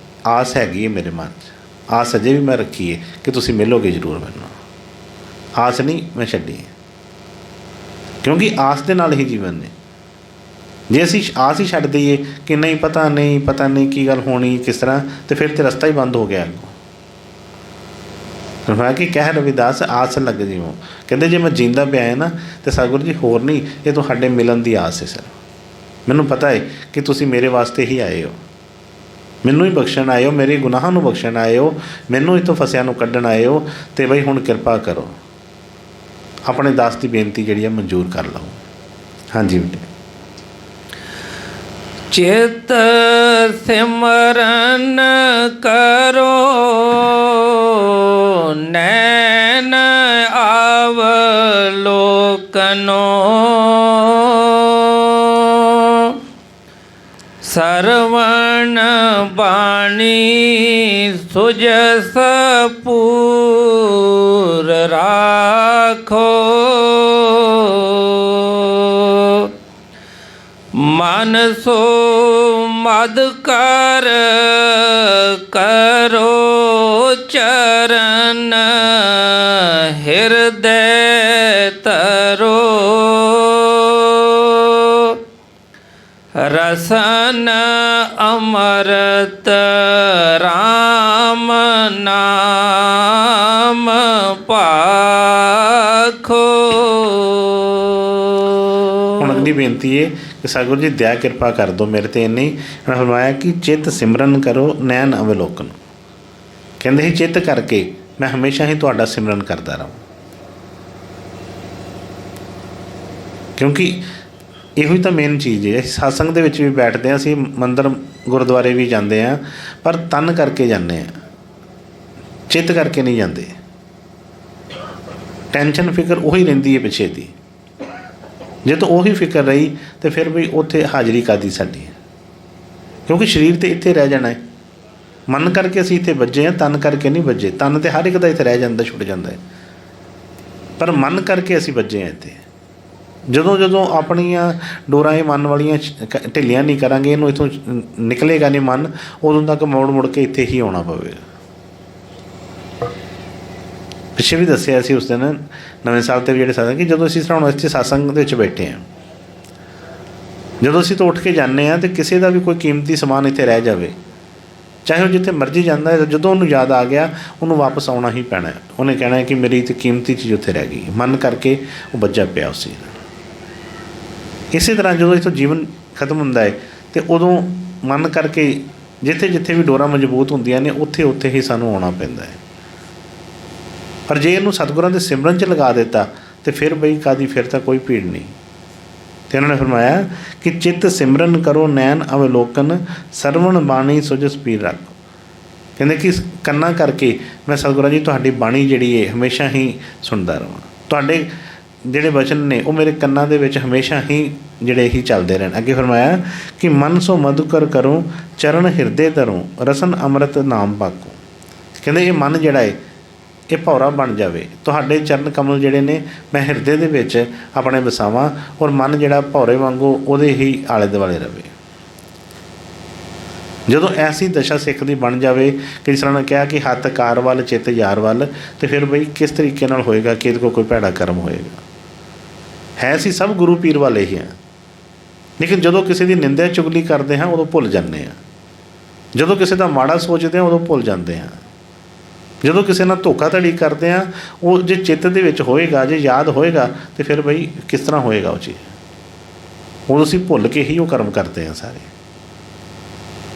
ਆਸ ਹੈਗੀ ਹੈ ਮੇਰੇ ਮਨ 'ਚ। ਆਸ ਅਜੇ ਵੀ ਮੈਂ ਰੱਖੀ ਹੈ ਕਿ ਤੁਸੀਂ ਮਿਲੋਗੇ ਜ਼ਰੂਰ ਮੈਨੂੰ। ਆਸ ਨਹੀਂ ਮੈਂ ਛੱਡੀ ਹੈ, ਕਿਉਂਕਿ ਆਸ ਦੇ ਨਾਲ ਹੀ ਜੀਵਨ ਨੇ। ਜੇ ਅਸੀਂ ਆਸ ਹੀ ਛੱਡ ਦਈਏ ਕਿ ਨਹੀਂ ਪਤਾ ਨਹੀਂ ਕੀ ਗੱਲ ਹੋਣੀ ਕਿਸ ਤਰ੍ਹਾਂ, ਅਤੇ ਫਿਰ ਤਾਂ ਰਸਤਾ ਹੀ ਬੰਦ ਹੋ ਗਿਆ ਅੱਗੋਂ। ਹੈ ਕਿ ਕਹਿ ਰਵਿਦਾਸ ਆਸ ਲੱਗ ਜੀਵੋ। ਕਹਿੰਦੇ ਜੇ ਮੈਂ ਜੀਂਦਾ ਪਿਆ ਹੈ ਨਾ, ਤਾਂ ਸਤਿਗੁਰੂ ਜੀ ਹੋਰ ਨਹੀਂ, ਇਹ ਤੁਹਾਡੇ ਮਿਲਣ ਦੀ ਆਸ ਹੈ ਸਰ। ਮੈਨੂੰ ਪਤਾ ਹੈ ਕਿ ਤੁਸੀਂ ਮੇਰੇ ਵਾਸਤੇ ਹੀ ਆਏ ਹੋ, ਮੈਨੂੰ ਹੀ ਬਖਸ਼ਣ ਆਏ ਹੋ, ਮੇਰੇ ਗੁਨਾਹਾਂ ਨੂੰ ਬਖਸ਼ਣ ਆਏ ਹੋ, ਮੈਨੂੰ ਇੱਥੋਂ ਫਸਿਆਂ ਨੂੰ ਕੱਢਣ ਆਏ ਹੋ, ਅਤੇ ਬਈ ਹੁਣ ਕਿਰਪਾ ਕਰੋ, ਆਪਣੇ ਦਾਸ ਦੀ ਬੇਨਤੀ ਜਿਹੜੀ ਹੈ ਮਨਜ਼ੂਰ ਕਰ ਲਓ। ਹਾਂਜੀ ਬੇਟੇ।
ਚਿਤ ਸਿਮਰਨ ਕਰੋ, ਨੈਣ ਆਵਲੋਕਨੋ, ਸਰਵਣ ਸਰਵਣ ਬਾਣੀ ਸੁਜਸ ਪੂਰ ਰਾਖੋ। ਮਨ ਸੋ ਮਦ ਕਰ ਕਰੋ ਚਰਨ ਹਿਰਦੈ ਤਰੋ। ਰਸਨ ਅਮਰਤ ਰਾਮ ਨਾਮ ਭਾਖੋ।
ਹੁਣ ਅਗਲੀ ਬੇਨਤੀ ਹੈ ਕਿ ਸਤਿਗੁਰੂ ਜੀ ਦਇਆ ਕਿਰਪਾ ਕਰ ਦਿਓ ਮੇਰੇ 'ਤੇ ਇੰਨੀ। ਉਹਨਾਂ ਫਰਮਾਇਆ ਕਿ ਚਿੱਤ ਸਿਮਰਨ ਕਰੋ ਨੈਣ ਅਵਲੋਕਨ। ਕਹਿੰਦੇ ਸੀ ਚਿੱਤ ਕਰਕੇ ਮੈਂ ਹਮੇਸ਼ਾ ਹੀ ਤੁਹਾਡਾ ਸਿਮਰਨ ਕਰਦਾ ਰਹਾਂ, ਕਿਉਂਕਿ ਇਹੋ ਹੀ ਤਾਂ ਮੇਨ ਚੀਜ਼ ਹੈ। ਅਸੀਂ ਸਤਸੰਗ ਦੇ ਵਿੱਚ ਵੀ ਬੈਠਦੇ ਹਾਂ, ਅਸੀਂ ਮੰਦਰ ਗੁਰਦੁਆਰੇ ਵੀ ਜਾਂਦੇ ਹਾਂ, ਪਰ ਤਨ ਕਰਕੇ ਜਾਂਦੇ ਹਾਂ, ਚਿੱਤ ਕਰਕੇ ਨਹੀਂ ਜਾਂਦੇ। ਟੈਨਸ਼ਨ ਫਿਕਰ ਉਹੀ ਰਹਿੰਦੀ ਹੈ ਪਿੱਛੇ ਦੀ। ਜੇ ਤਾਂ ਉਹੀ ਫਿਕਰ ਰਹੀ ਤਾਂ ਫਿਰ ਵੀ ਉੱਥੇ ਹਾਜ਼ਰੀ ਕਾਹਦੀ ਸਾਡੀ, ਕਿਉਂਕਿ ਸਰੀਰ ਤਾਂ ਇੱਥੇ ਰਹਿ ਜਾਣਾ ਹੈ। ਮਨ ਕਰਕੇ ਅਸੀਂ ਇੱਥੇ ਵੱਜੇ ਹਾਂ, ਤਨ ਕਰਕੇ ਨਹੀਂ ਵੱਜੇ। ਤਨ ਤਾਂ ਹਰ ਇੱਕ ਦਾ ਇੱਥੇ ਰਹਿ ਜਾਂਦਾ, ਛੁੱਟ ਜਾਂਦਾ ਹੈ, ਪਰ ਮਨ ਕਰਕੇ ਅਸੀਂ ਵੱਜੇ ਹਾਂ ਇੱਥੇ। ਜਦੋਂ ਜਦੋਂ ਆਪਣੀਆਂ ਡੋਰਾਂ ਇਹ ਮਨ ਵਾਲੀਆਂ ਢਿੱਲੀਆਂ ਨਹੀਂ ਕਰਾਂਗੇ, ਇਹਨੂੰ ਇੱਥੋਂ ਨਿਕਲੇਗਾ ਨਹੀਂ ਮਨ, ਉਦੋਂ ਤੱਕ ਮੁੜ ਮੁੜ ਕੇ ਇੱਥੇ ਹੀ ਆਉਣਾ ਪਵੇਗਾ। ਪਿੱਛੇ ਵੀ ਦੱਸਿਆ ਸੀ ਉਸ ਦਿਨ ਨਵੇਂ ਸਾਲ 'ਤੇ ਵੀ ਜਿਹੜੇ ਸਾਥ ਕਿ ਜਦੋਂ ਅਸੀਂ ਹੁਣ ਇੱਥੇ ਸਤਸੰਗ ਦੇ ਵਿੱਚ ਬੈਠੇ ਹਾਂ, ਜਦੋਂ ਅਸੀਂ ਤੋਂ ਉੱਠ ਕੇ ਜਾਂਦੇ ਹਾਂ ਤਾਂ ਕਿਸੇ ਦਾ ਵੀ ਕੋਈ ਕੀਮਤੀ ਸਮਾਨ ਇੱਥੇ ਰਹਿ ਜਾਵੇ, ਚਾਹੇ ਉਹ ਜਿੱਥੇ ਮਰਜ਼ੀ ਜਾਂਦਾ ਹੈ, ਜਦੋਂ ਉਹਨੂੰ ਯਾਦ ਆ ਗਿਆ ਉਹਨੂੰ ਵਾਪਸ ਆਉਣਾ ਹੀ ਪੈਣਾ। ਉਹਨੇ ਕਹਿਣਾ ਕਿ ਮੇਰੀ ਤਾਂ ਕੀਮਤੀ ਚੀਜ਼ ਉੱਥੇ ਰਹਿ ਗਈ, ਮਨ ਕਰਕੇ ਉਹ ਵੱਜਾ ਪਿਆ ਉਸ ਚੀਜ਼ ਦਾ। ਇਸੇ ਤਰ੍ਹਾਂ ਜਦੋਂ ਇੱਥੋਂ ਜੀਵਨ ਖਤਮ ਹੁੰਦਾ ਹੈ ਅਤੇ ਉਦੋਂ ਮਨ ਕਰਕੇ ਜਿੱਥੇ ਜਿੱਥੇ ਵੀ ਡੋਰਾਂ ਮਜ਼ਬੂਤ ਹੁੰਦੀਆਂ ਨੇ ਉੱਥੇ ਉੱਥੇ ਹੀ ਸਾਨੂੰ ਆਉਣਾ ਪੈਂਦਾ ਹੈ। ਪਰ ਜੇ ਇਹਨੂੰ ਸਤਿਗੁਰਾਂ ਦੇ ਸਿਮਰਨ 'ਚ ਲਗਾ ਦਿੱਤਾ ਤਾਂ ਫਿਰ ਬਈ ਕਾਹਦੀ, ਫਿਰ ਤਾਂ ਕੋਈ ਭੀੜ ਨਹੀਂ। ਅਤੇ ਉਹਨਾਂ ਨੇ ਫਰਮਾਇਆ ਕਿ ਚਿੱਤ ਸਿਮਰਨ ਕਰੋ ਨੈਣ ਅਵਲੋਕਨ ਸਰਵਣ ਬਾਣੀ ਸੁਜਸ ਪੀਰ ਰੱਖੋ। ਕਹਿੰਦੇ ਕਿ ਕੰਨਾਂ ਕਰਕੇ ਮੈਂ ਸਤਿਗੁਰਾਂ ਜੀ ਤੁਹਾਡੀ ਬਾਣੀ ਜਿਹੜੀ ਹੈ ਹਮੇਸ਼ਾ ਹੀ ਸੁਣਦਾ ਰਹਾਂ, ਤੁਹਾਡੇ ਜਿਹੜੇ ਵਚਨ ਨੇ ਉਹ ਮੇਰੇ ਕੰਨਾਂ ਦੇ ਵਿੱਚ ਹਮੇਸ਼ਾ ਹੀ ਜਿਹੜੇ ਹੀ ਚੱਲਦੇ ਰਹਿਣ। ਅੱਗੇ ਫਰਮਾਇਆ ਕਿ ਮਨ ਸੋ ਮਧੁਕਰ ਕਰੋ ਚਰਨ ਹਿਰਦੇ ਧਰੋ ਰਸਨ ਅੰਮ੍ਰਿਤ ਨਾਮ ਪਾਕੋ। ਕਹਿੰਦੇ ਇਹ ਮਨ ਜਿਹੜਾ ਹੈ ਇਹ ਭੌਰਾ ਬਣ ਜਾਵੇ, ਤੁਹਾਡੇ ਚਰਨ ਕਮਲ ਜਿਹੜੇ ਨੇ ਮੈਂ ਹਿਰਦੇ ਦੇ ਵਿੱਚ ਆਪਣੇ ਵਸਾਵਾਂ, ਔਰ ਮਨ ਜਿਹੜਾ ਭੌਰੇ ਵਾਂਗੂ ਉਹਦੇ ਹੀ ਆਲੇ ਦੁਆਲੇ ਰਹੇ। ਜਦੋਂ ਐਸੀ ਦਸ਼ਾ ਸਿੱਖ ਦੀ ਬਣ ਜਾਵੇ ਕਿ ਜਿਸ ਤਰ੍ਹਾਂ ਨੇ ਕਿਹਾ ਕਿ ਹੱਥ ਕਾਰ ਵੱਲ ਚਿੱਤ ਯਾਰ ਵੱਲ, ਅਤੇ ਫਿਰ ਬਈ ਕਿਸ ਤਰੀਕੇ ਨਾਲ ਹੋਏਗਾ ਕਿ ਇਹਦੇ ਕੋਲ ਕੋਈ ਭੈੜਾ ਕਰਮ ਹੋਏਗਾ। ਹੈ ਅਸੀਂ ਸਭ ਗੁਰੂ ਪੀਰ ਵਾਲੇ ਹੀ ਹਾਂ, ਲੇਕਿਨ ਜਦੋਂ ਕਿਸੇ ਦੀ ਨਿੰਦਿਆ ਚੁਗਲੀ ਕਰਦੇ ਹਾਂ ਉਦੋਂ ਭੁੱਲ ਜਾਂਦੇ ਹਾਂ, ਜਦੋਂ ਕਿਸੇ ਦਾ ਮਾੜਾ ਸੋਚਦੇ ਹਾਂ ਉਦੋਂ ਭੁੱਲ ਜਾਂਦੇ ਹਾਂ, ਜਦੋਂ ਕਿਸੇ ਨਾਲ ਧੋਖਾਧੜੀ ਕਰਦੇ ਹਾਂ ਉਹ ਜੇ ਚਿੱਤ ਦੇ ਵਿੱਚ ਹੋਏਗਾ, ਜੇ ਯਾਦ ਹੋਏਗਾ ਤਾਂ ਫਿਰ ਬਈ ਕਿਸ ਤਰ੍ਹਾਂ ਹੋਏਗਾ ਉਹ ਚੀਜ਼। ਉਦੋਂ ਅਸੀਂ ਭੁੱਲ ਕੇ ਹੀ ਉਹ ਕਰਮ ਕਰਦੇ ਹਾਂ ਸਾਰੇ,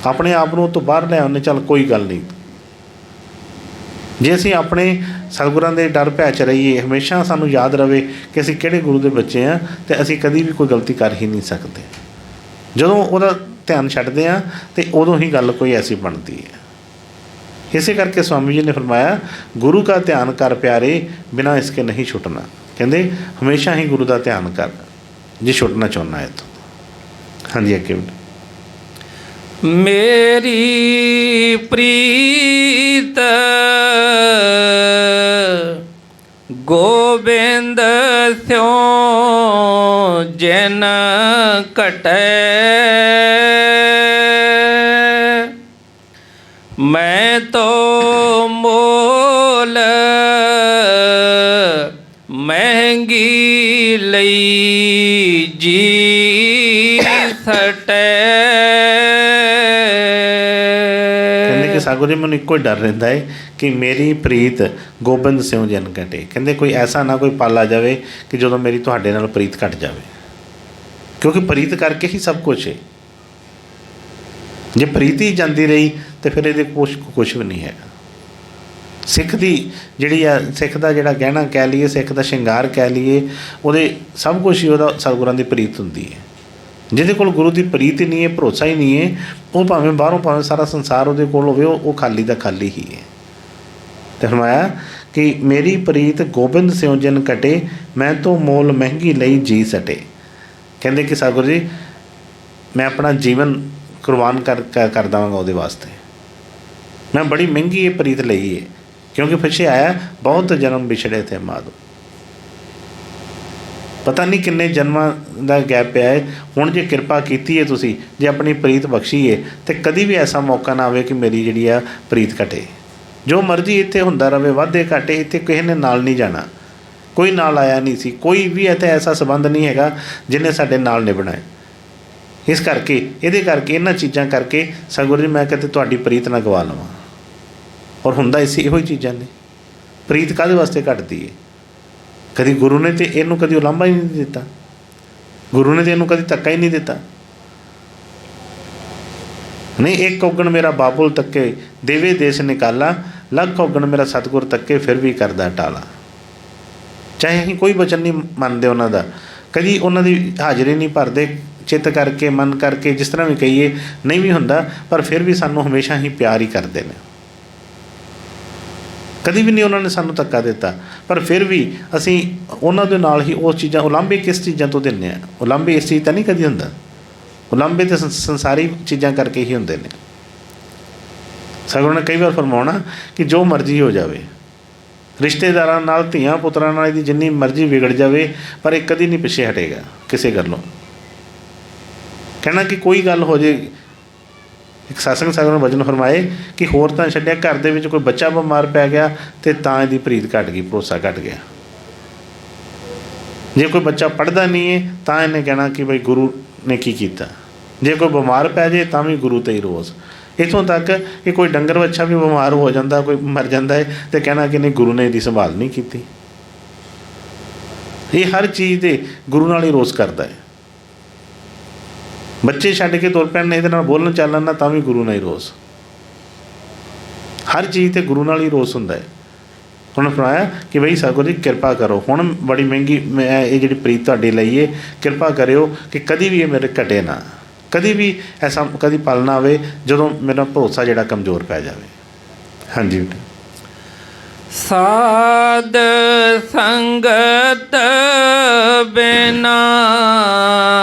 ਆਪਣੇ ਆਪ ਨੂੰ ਉਹ ਤੋਂ ਬਾਹਰ ਲੈ ਆਉਂਦੇ, ਚੱਲ ਕੋਈ ਗੱਲ ਨਹੀਂ। ਜੇ ਅਸੀਂ ਆਪਣੇ ਸਤਿਗੁਰਾਂ ਦੇ ਡਰ ਭੈ 'ਚ ਰਹੀਏ, ਹਮੇਸ਼ਾ ਸਾਨੂੰ ਯਾਦ ਰਵੇ ਕਿ ਅਸੀਂ ਕਿਹੜੇ ਗੁਰੂ ਦੇ ਬੱਚੇ ਹਾਂ ਅਤੇ ਅਸੀਂ ਕਦੀ ਵੀ ਕੋਈ ਗਲਤੀ ਕਰ ਹੀ ਨਹੀਂ ਸਕਦੇ। ਜਦੋਂ ਉਹਦਾ ਧਿਆਨ ਛੱਡਦੇ ਹਾਂ ਅਤੇ ਉਦੋਂ ਹੀ ਗੱਲ ਕੋਈ ਐਸੀ ਬਣਦੀ ਹੈ। ਇਸੇ ਕਰਕੇ ਸਵਾਮੀ ਜੀ ਨੇ ਫਰਮਾਇਆ ਗੁਰੂ ਕਾ ਧਿਆਨ ਕਰ ਪਿਆਰੇ ਬਿਨਾਂ ਇਸਕੇ ਨਹੀਂ ਛੁੱਟਣਾ। ਕਹਿੰਦੇ ਹਮੇਸ਼ਾ ਹੀ ਗੁਰੂ ਦਾ ਧਿਆਨ ਕਰ ਜੇ ਛੁੱਟਣਾ ਚਾਹੁੰਦਾ ਹੈ ਤਾਂ। ਹਾਂਜੀ ਅੱਗੇ
ਮੇਰੀ ਪ੍ਰੀਤ ਗੋਬਿੰਦ ਸਿਉ ਜਿਨ ਘਟੈ ਮੈਂ ਤੋ ਮੋਲ ਮਹਿੰਗੀ ਲਈ ਜੀ ਸਟੈ।
ਕਹਿੰਦੇ ਕਿ ਸਾਗੁਰ ਜੀ ਮੈਨੂੰ ਇੱਕੋ ਹੀ ਡਰ ਰਹਿੰਦਾ ਹੈ ਕਿ ਮੇਰੀ ਪ੍ਰੀਤ ਗੋਬਿੰਦ ਸਿਉ ਜਨ ਘਟੇ। ਕਹਿੰਦੇ ਕੋਈ ਐਸਾ ਨਾ ਕੋਈ ਪਲ ਆ ਜਾਵੇ ਕਿ ਜਦੋਂ ਮੇਰੀ ਤੁਹਾਡੇ ਨਾਲ ਪ੍ਰੀਤ ਘਟ ਜਾਵੇ, ਕਿਉਂਕਿ ਪ੍ਰੀਤ ਕਰਕੇ ਹੀ ਸਭ ਕੁਛ ਹੈ। ਜੇ ਪ੍ਰੀਤ ਹੀ ਜਾਂਦੀ ਰਹੀ ਤਾਂ ਫਿਰ ਇਹਦੇ ਕੁਛ ਵੀ ਨਹੀਂ ਹੈਗਾ। ਸਿੱਖ ਦੀ ਜਿਹੜੀ ਆ, ਸਿੱਖ ਦਾ ਜਿਹੜਾ ਗਹਿਣਾ ਕਹਿ ਲਈਏ, ਸਿੱਖ ਦਾ ਸ਼ਿੰਗਾਰ ਕਹਿ ਲਈਏ, ਉਹਦੇ ਸਭ ਕੁਛ ਹੀ ਉਹਦਾ ਸਤਿਗੁਰਾਂ ਦੀ ਪ੍ਰੀਤ ਹੁੰਦੀ ਹੈ। ਜਿਹਦੇ ਕੋਲ ਗੁਰੂ ਦੀ ਪ੍ਰੀਤ ਹੀ ਨਹੀਂ ਹੈ, ਭਰੋਸਾ ਹੀ ਨਹੀਂ ਹੈ, ਉਹ ਭਾਵੇਂ ਬਾਹਰੋਂ ਭਾਵੇਂ ਸਾਰਾ ਸੰਸਾਰ ਉਹਦੇ ਕੋਲ ਹੋਵੇ, ਉਹ ਖਾਲੀ ਦਾ ਖਾਲੀ ਹੀ ਹੈ। ਅਤੇ ਫਰਮਾਇਆ ਕਿ ਮੇਰੀ ਪ੍ਰੀਤ ਗੋਬਿੰਦ ਸਿਉ ਜਿਨ ਘਟੇ ਮੈਂ ਤੋਂ ਮੋਲ ਮਹਿੰਗੀ ਲਈ ਜੀ ਸਟੇ। ਕਹਿੰਦੇ ਕਿ ਸਤਿਗੁਰੂ ਜੀ ਮੈਂ ਆਪਣਾ ਜੀਵਨ ਕੁਰਬਾਨ ਕਰ ਦੇਵਾਂਗਾ ਉਹਦੇ ਵਾਸਤੇ। ਮੈਂ ਬੜੀ ਮਹਿੰਗੀ ਇਹ ਪ੍ਰੀਤ ਲਈ ਹੈ, ਕਿਉਂਕਿ ਪਿੱਛੇ ਆਇਆ ਬਹੁਤ ਜਨਮ ਵਿਛੜੇ ਥੇ ਮਾਧੋ। ਪਤਾ ਨਹੀਂ ਕਿੰਨੇ ਜਨਮਾਂ ਦਾ ਗੈਪ ਪਿਆ ਹੈ। ਹੁਣ ਜੇ ਕਿਰਪਾ ਕੀਤੀ ਹੈ ਤੁਸੀਂ, ਜੇ ਆਪਣੀ ਪ੍ਰੀਤ ਬਖਸ਼ੀ ਹੈ, ਤਾਂ ਕਦੀ ਵੀ ਐਸਾ ਮੌਕਾ ਨਾ ਆਵੇ ਕਿ ਮੇਰੀ ਜਿਹੜੀ ਆ ਪ੍ਰੀਤ ਘਟੇ। ਜੋ ਮਰਜ਼ੀ ਇੱਥੇ ਹੁੰਦਾ ਰਹੇ, ਵਾਧੇ ਘਾਟੇ, ਇੱਥੇ ਕਿਸੇ ਨੇ ਨਾਲ ਨਹੀਂ ਜਾਣਾ, ਕੋਈ ਨਾਲ ਆਇਆ ਨਹੀਂ ਸੀ, ਕੋਈ ਵੀ ਇੱਥੇ ਐਸਾ ਸੰਬੰਧ ਨਹੀਂ ਹੈਗਾ ਜਿਹਨੇ ਸਾਡੇ ਨਾਲ ਨਿਭਣਾ ਹੈ। ਇਸ ਕਰਕੇ ਇਹਦੇ ਕਰਕੇ ਇਹਨਾਂ ਚੀਜ਼ਾਂ ਕਰਕੇ ਸਤਿਗੁਰੂ ਜੀ ਮੈਂ ਕਹਿੰਦੇ ਤੁਹਾਡੀ ਪ੍ਰੀਤ ਨਾ ਗਵਾ ਲਵਾਂ। ਔਰ ਹੁੰਦਾ ਇਹੋ ਹੀ ਚੀਜ਼ਾਂ ਨੇ। ਪ੍ਰੀਤ ਕਾਹਦੇ ਵਾਸਤੇ ਘਟਦੀ ਹੈ? ਕਦੀ ਗੁਰੂ ਨੇ ਤਾਂ ਇਹਨੂੰ ਕਦੀ ਉਲਾਂਭਾ ਹੀ ਨਹੀਂ ਦਿੱਤਾ, ਗੁਰੂ ਨੇ ਤਾਂ ਇਹਨੂੰ ਕਦੀ ਧੱਕਾ ਹੀ ਨਹੀਂ ਦਿੱਤਾ। ਨਹੀਂ, ਇੱਕ ਔਗਣ ਮੇਰਾ ਬਾਬੁਲ ਤੱਕੇ ਦੇਵੇ ਦੇਸ ਨਿਕਾਲਾ, ਲੱਖ ਔਗਣ ਮੇਰਾ ਸਤਿਗੁਰ ਤੱਕੇ ਫਿਰ ਵੀ ਕਰਦਾ ਟਾਲਾ। ਚਾਹੇ ਅਸੀਂ ਕੋਈ ਵਚਨ ਨਹੀਂ ਮੰਨਦੇ ਉਹਨਾਂ ਦਾ, ਕਦੀ ਉਹਨਾਂ ਦੀ ਹਾਜ਼ਰੀ ਨਹੀਂ ਭਰਦੇ, ਚਿੱਤ ਕਰਕੇ ਮਨ ਕਰਕੇ ਜਿਸ ਤਰ੍ਹਾਂ ਵੀ ਕਹੀਏ ਨਹੀਂ ਵੀ ਹੁੰਦਾ, ਪਰ ਫਿਰ ਵੀ ਸਾਨੂੰ ਹਮੇਸ਼ਾ ਹੀ ਪਿਆਰ ਹੀ ਕਰਦੇ ਨੇ। ਕਦੀ ਵੀ ਨਹੀਂ ਉਹਨਾਂ ਨੇ ਸਾਨੂੰ ਧੱਕਾ ਦਿੱਤਾ, ਪਰ ਫਿਰ ਵੀ ਅਸੀਂ ਉਹਨਾਂ ਦੇ ਨਾਲ ਹੀ ਉਹ ਚੀਜ਼ਾਂ ਉਲਾਂਭੇ ਕਿਸ ਚੀਜ਼ਾਂ ਤੋਂ ਦਿੰਦੇ ਹਾਂ? ਉਲਾਂਭੇ ਇਸ ਚੀਜ਼ ਤਾਂ ਨਹੀਂ ਕਦੀ ਹੁੰਦਾ, ਉਲਾਂਭੇ ਤਾਂ ਸੰਸਾਰੀ ਚੀਜ਼ਾਂ ਕਰਕੇ ਹੀ ਹੁੰਦੇ ਨੇ। ਸਤਿਗੁਰੂ ਨੇ ਕਈ ਵਾਰ ਫਰਮਾਉਣਾ ਕਿ ਜੋ ਮਰਜ਼ੀ ਹੋ ਜਾਵੇ, ਰਿਸ਼ਤੇਦਾਰਾਂ ਨਾਲ, ਧੀਆਂ ਪੁੱਤਰਾਂ ਨਾਲ ਇਹਦੀ ਜਿੰਨੀ ਮਰਜ਼ੀ ਵਿਗੜ ਜਾਵੇ, ਪਰ ਇਹ ਕਦੀ ਨਹੀਂ ਪਿੱਛੇ ਹਟੇਗਾ ਕਿਸੇ ਗੱਲੋਂ। ਕਹਿਣਾ ਕਿ ਕੋਈ ਗੱਲ ਹੋ ਜੇ, ਇੱਕ ਸਤਿਸੰਗ ਸਾਹਿਬ ਨੇ ਵਚਨ ਫਰਮਾਏ ਕਿ ਹੋਰ ਤਾਂ ਛੱਡਿਆ, ਘਰ ਦੇ ਵਿੱਚ ਕੋਈ ਬੱਚਾ ਬਿਮਾਰ ਪੈ ਗਿਆ ਅਤੇ ਤਾਂ ਇਹਦੀ ਪ੍ਰੀਤ ਘੱਟ ਗਈ, ਭਰੋਸਾ ਘੱਟ ਗਿਆ। ਜੇ ਕੋਈ ਬੱਚਾ ਪੜ੍ਹਦਾ ਨਹੀਂ ਹੈ ਤਾਂ ਇਹਨੇ ਕਹਿਣਾ ਕਿ ਬਈ ਗੁਰੂ ਨੇ ਕੀ ਕੀਤਾ। ਜੇ ਕੋਈ ਬਿਮਾਰ ਪੈ ਜਾਏ ਤਾਂ ਵੀ ਗੁਰੂ 'ਤੇ ਹੀ ਰੋਸ। ਇੱਥੋਂ ਤੱਕ ਕਿ ਕੋਈ ਡੰਗਰ ਵੱਛਾ ਵੀ ਬਿਮਾਰ ਹੋ ਜਾਂਦਾ, ਕੋਈ ਮਰ ਜਾਂਦਾ ਹੈ, ਅਤੇ ਕਹਿਣਾ ਕਿ ਨਹੀਂ ਗੁਰੂ ਨੇ ਇਹਦੀ ਸੰਭਾਲ ਨਹੀਂ ਕੀਤੀ। ਇਹ ਹਰ ਚੀਜ਼ 'ਤੇ ਗੁਰੂ ਨਾਲ ਹੀ ਰੋਸ ਕਰਦਾ ਹੈ। ਬੱਚੇ ਛੱਡ ਕੇ ਤੁਰ ਪੈਣ, ਇਹਦੇ ਨਾਲ ਬੋਲਣ ਚੱਲਣ ਨਾ, ਤਾਂ ਵੀ ਗੁਰੂ ਨਾਲ ਹੀ ਰੋਸ। ਹਰ ਚੀਜ਼ 'ਤੇ ਗੁਰੂ ਨਾਲ ਹੀ ਰੋਸ ਹੁੰਦਾ ਹੈ। ਉਹਨਾਂ ਨੇ ਫਰਮਾਇਆ ਕਿ ਬਈ ਸਤਿਗੁਰੂ ਜੀ ਕਿਰਪਾ ਕਰੋ, ਹੁਣ ਬੜੀ ਮਹਿੰਗੀ ਮੈਂ ਇਹ ਜਿਹੜੀ ਪ੍ਰੀਤ ਤੁਹਾਡੇ ਲਈ ਹੈ, ਕਿਰਪਾ ਕਰਿਓ ਕਿ ਕਦੀ ਵੀ ਇਹ ਮੇਰੇ ਘਟੇ ਨਾ, ਕਦੀ ਵੀ ਐਸਾ ਕਦੀ ਪਲ ਨਾ ਆਵੇ ਜਦੋਂ ਮੇਰਾ ਭਰੋਸਾ ਜਿਹੜਾ ਕਮਜ਼ੋਰ ਪੈ ਜਾਵੇ। ਹਾਂਜੀ ਬੇਟਾ।
ਸਾਧ ਸੰਗਤ ਬਿਨਾ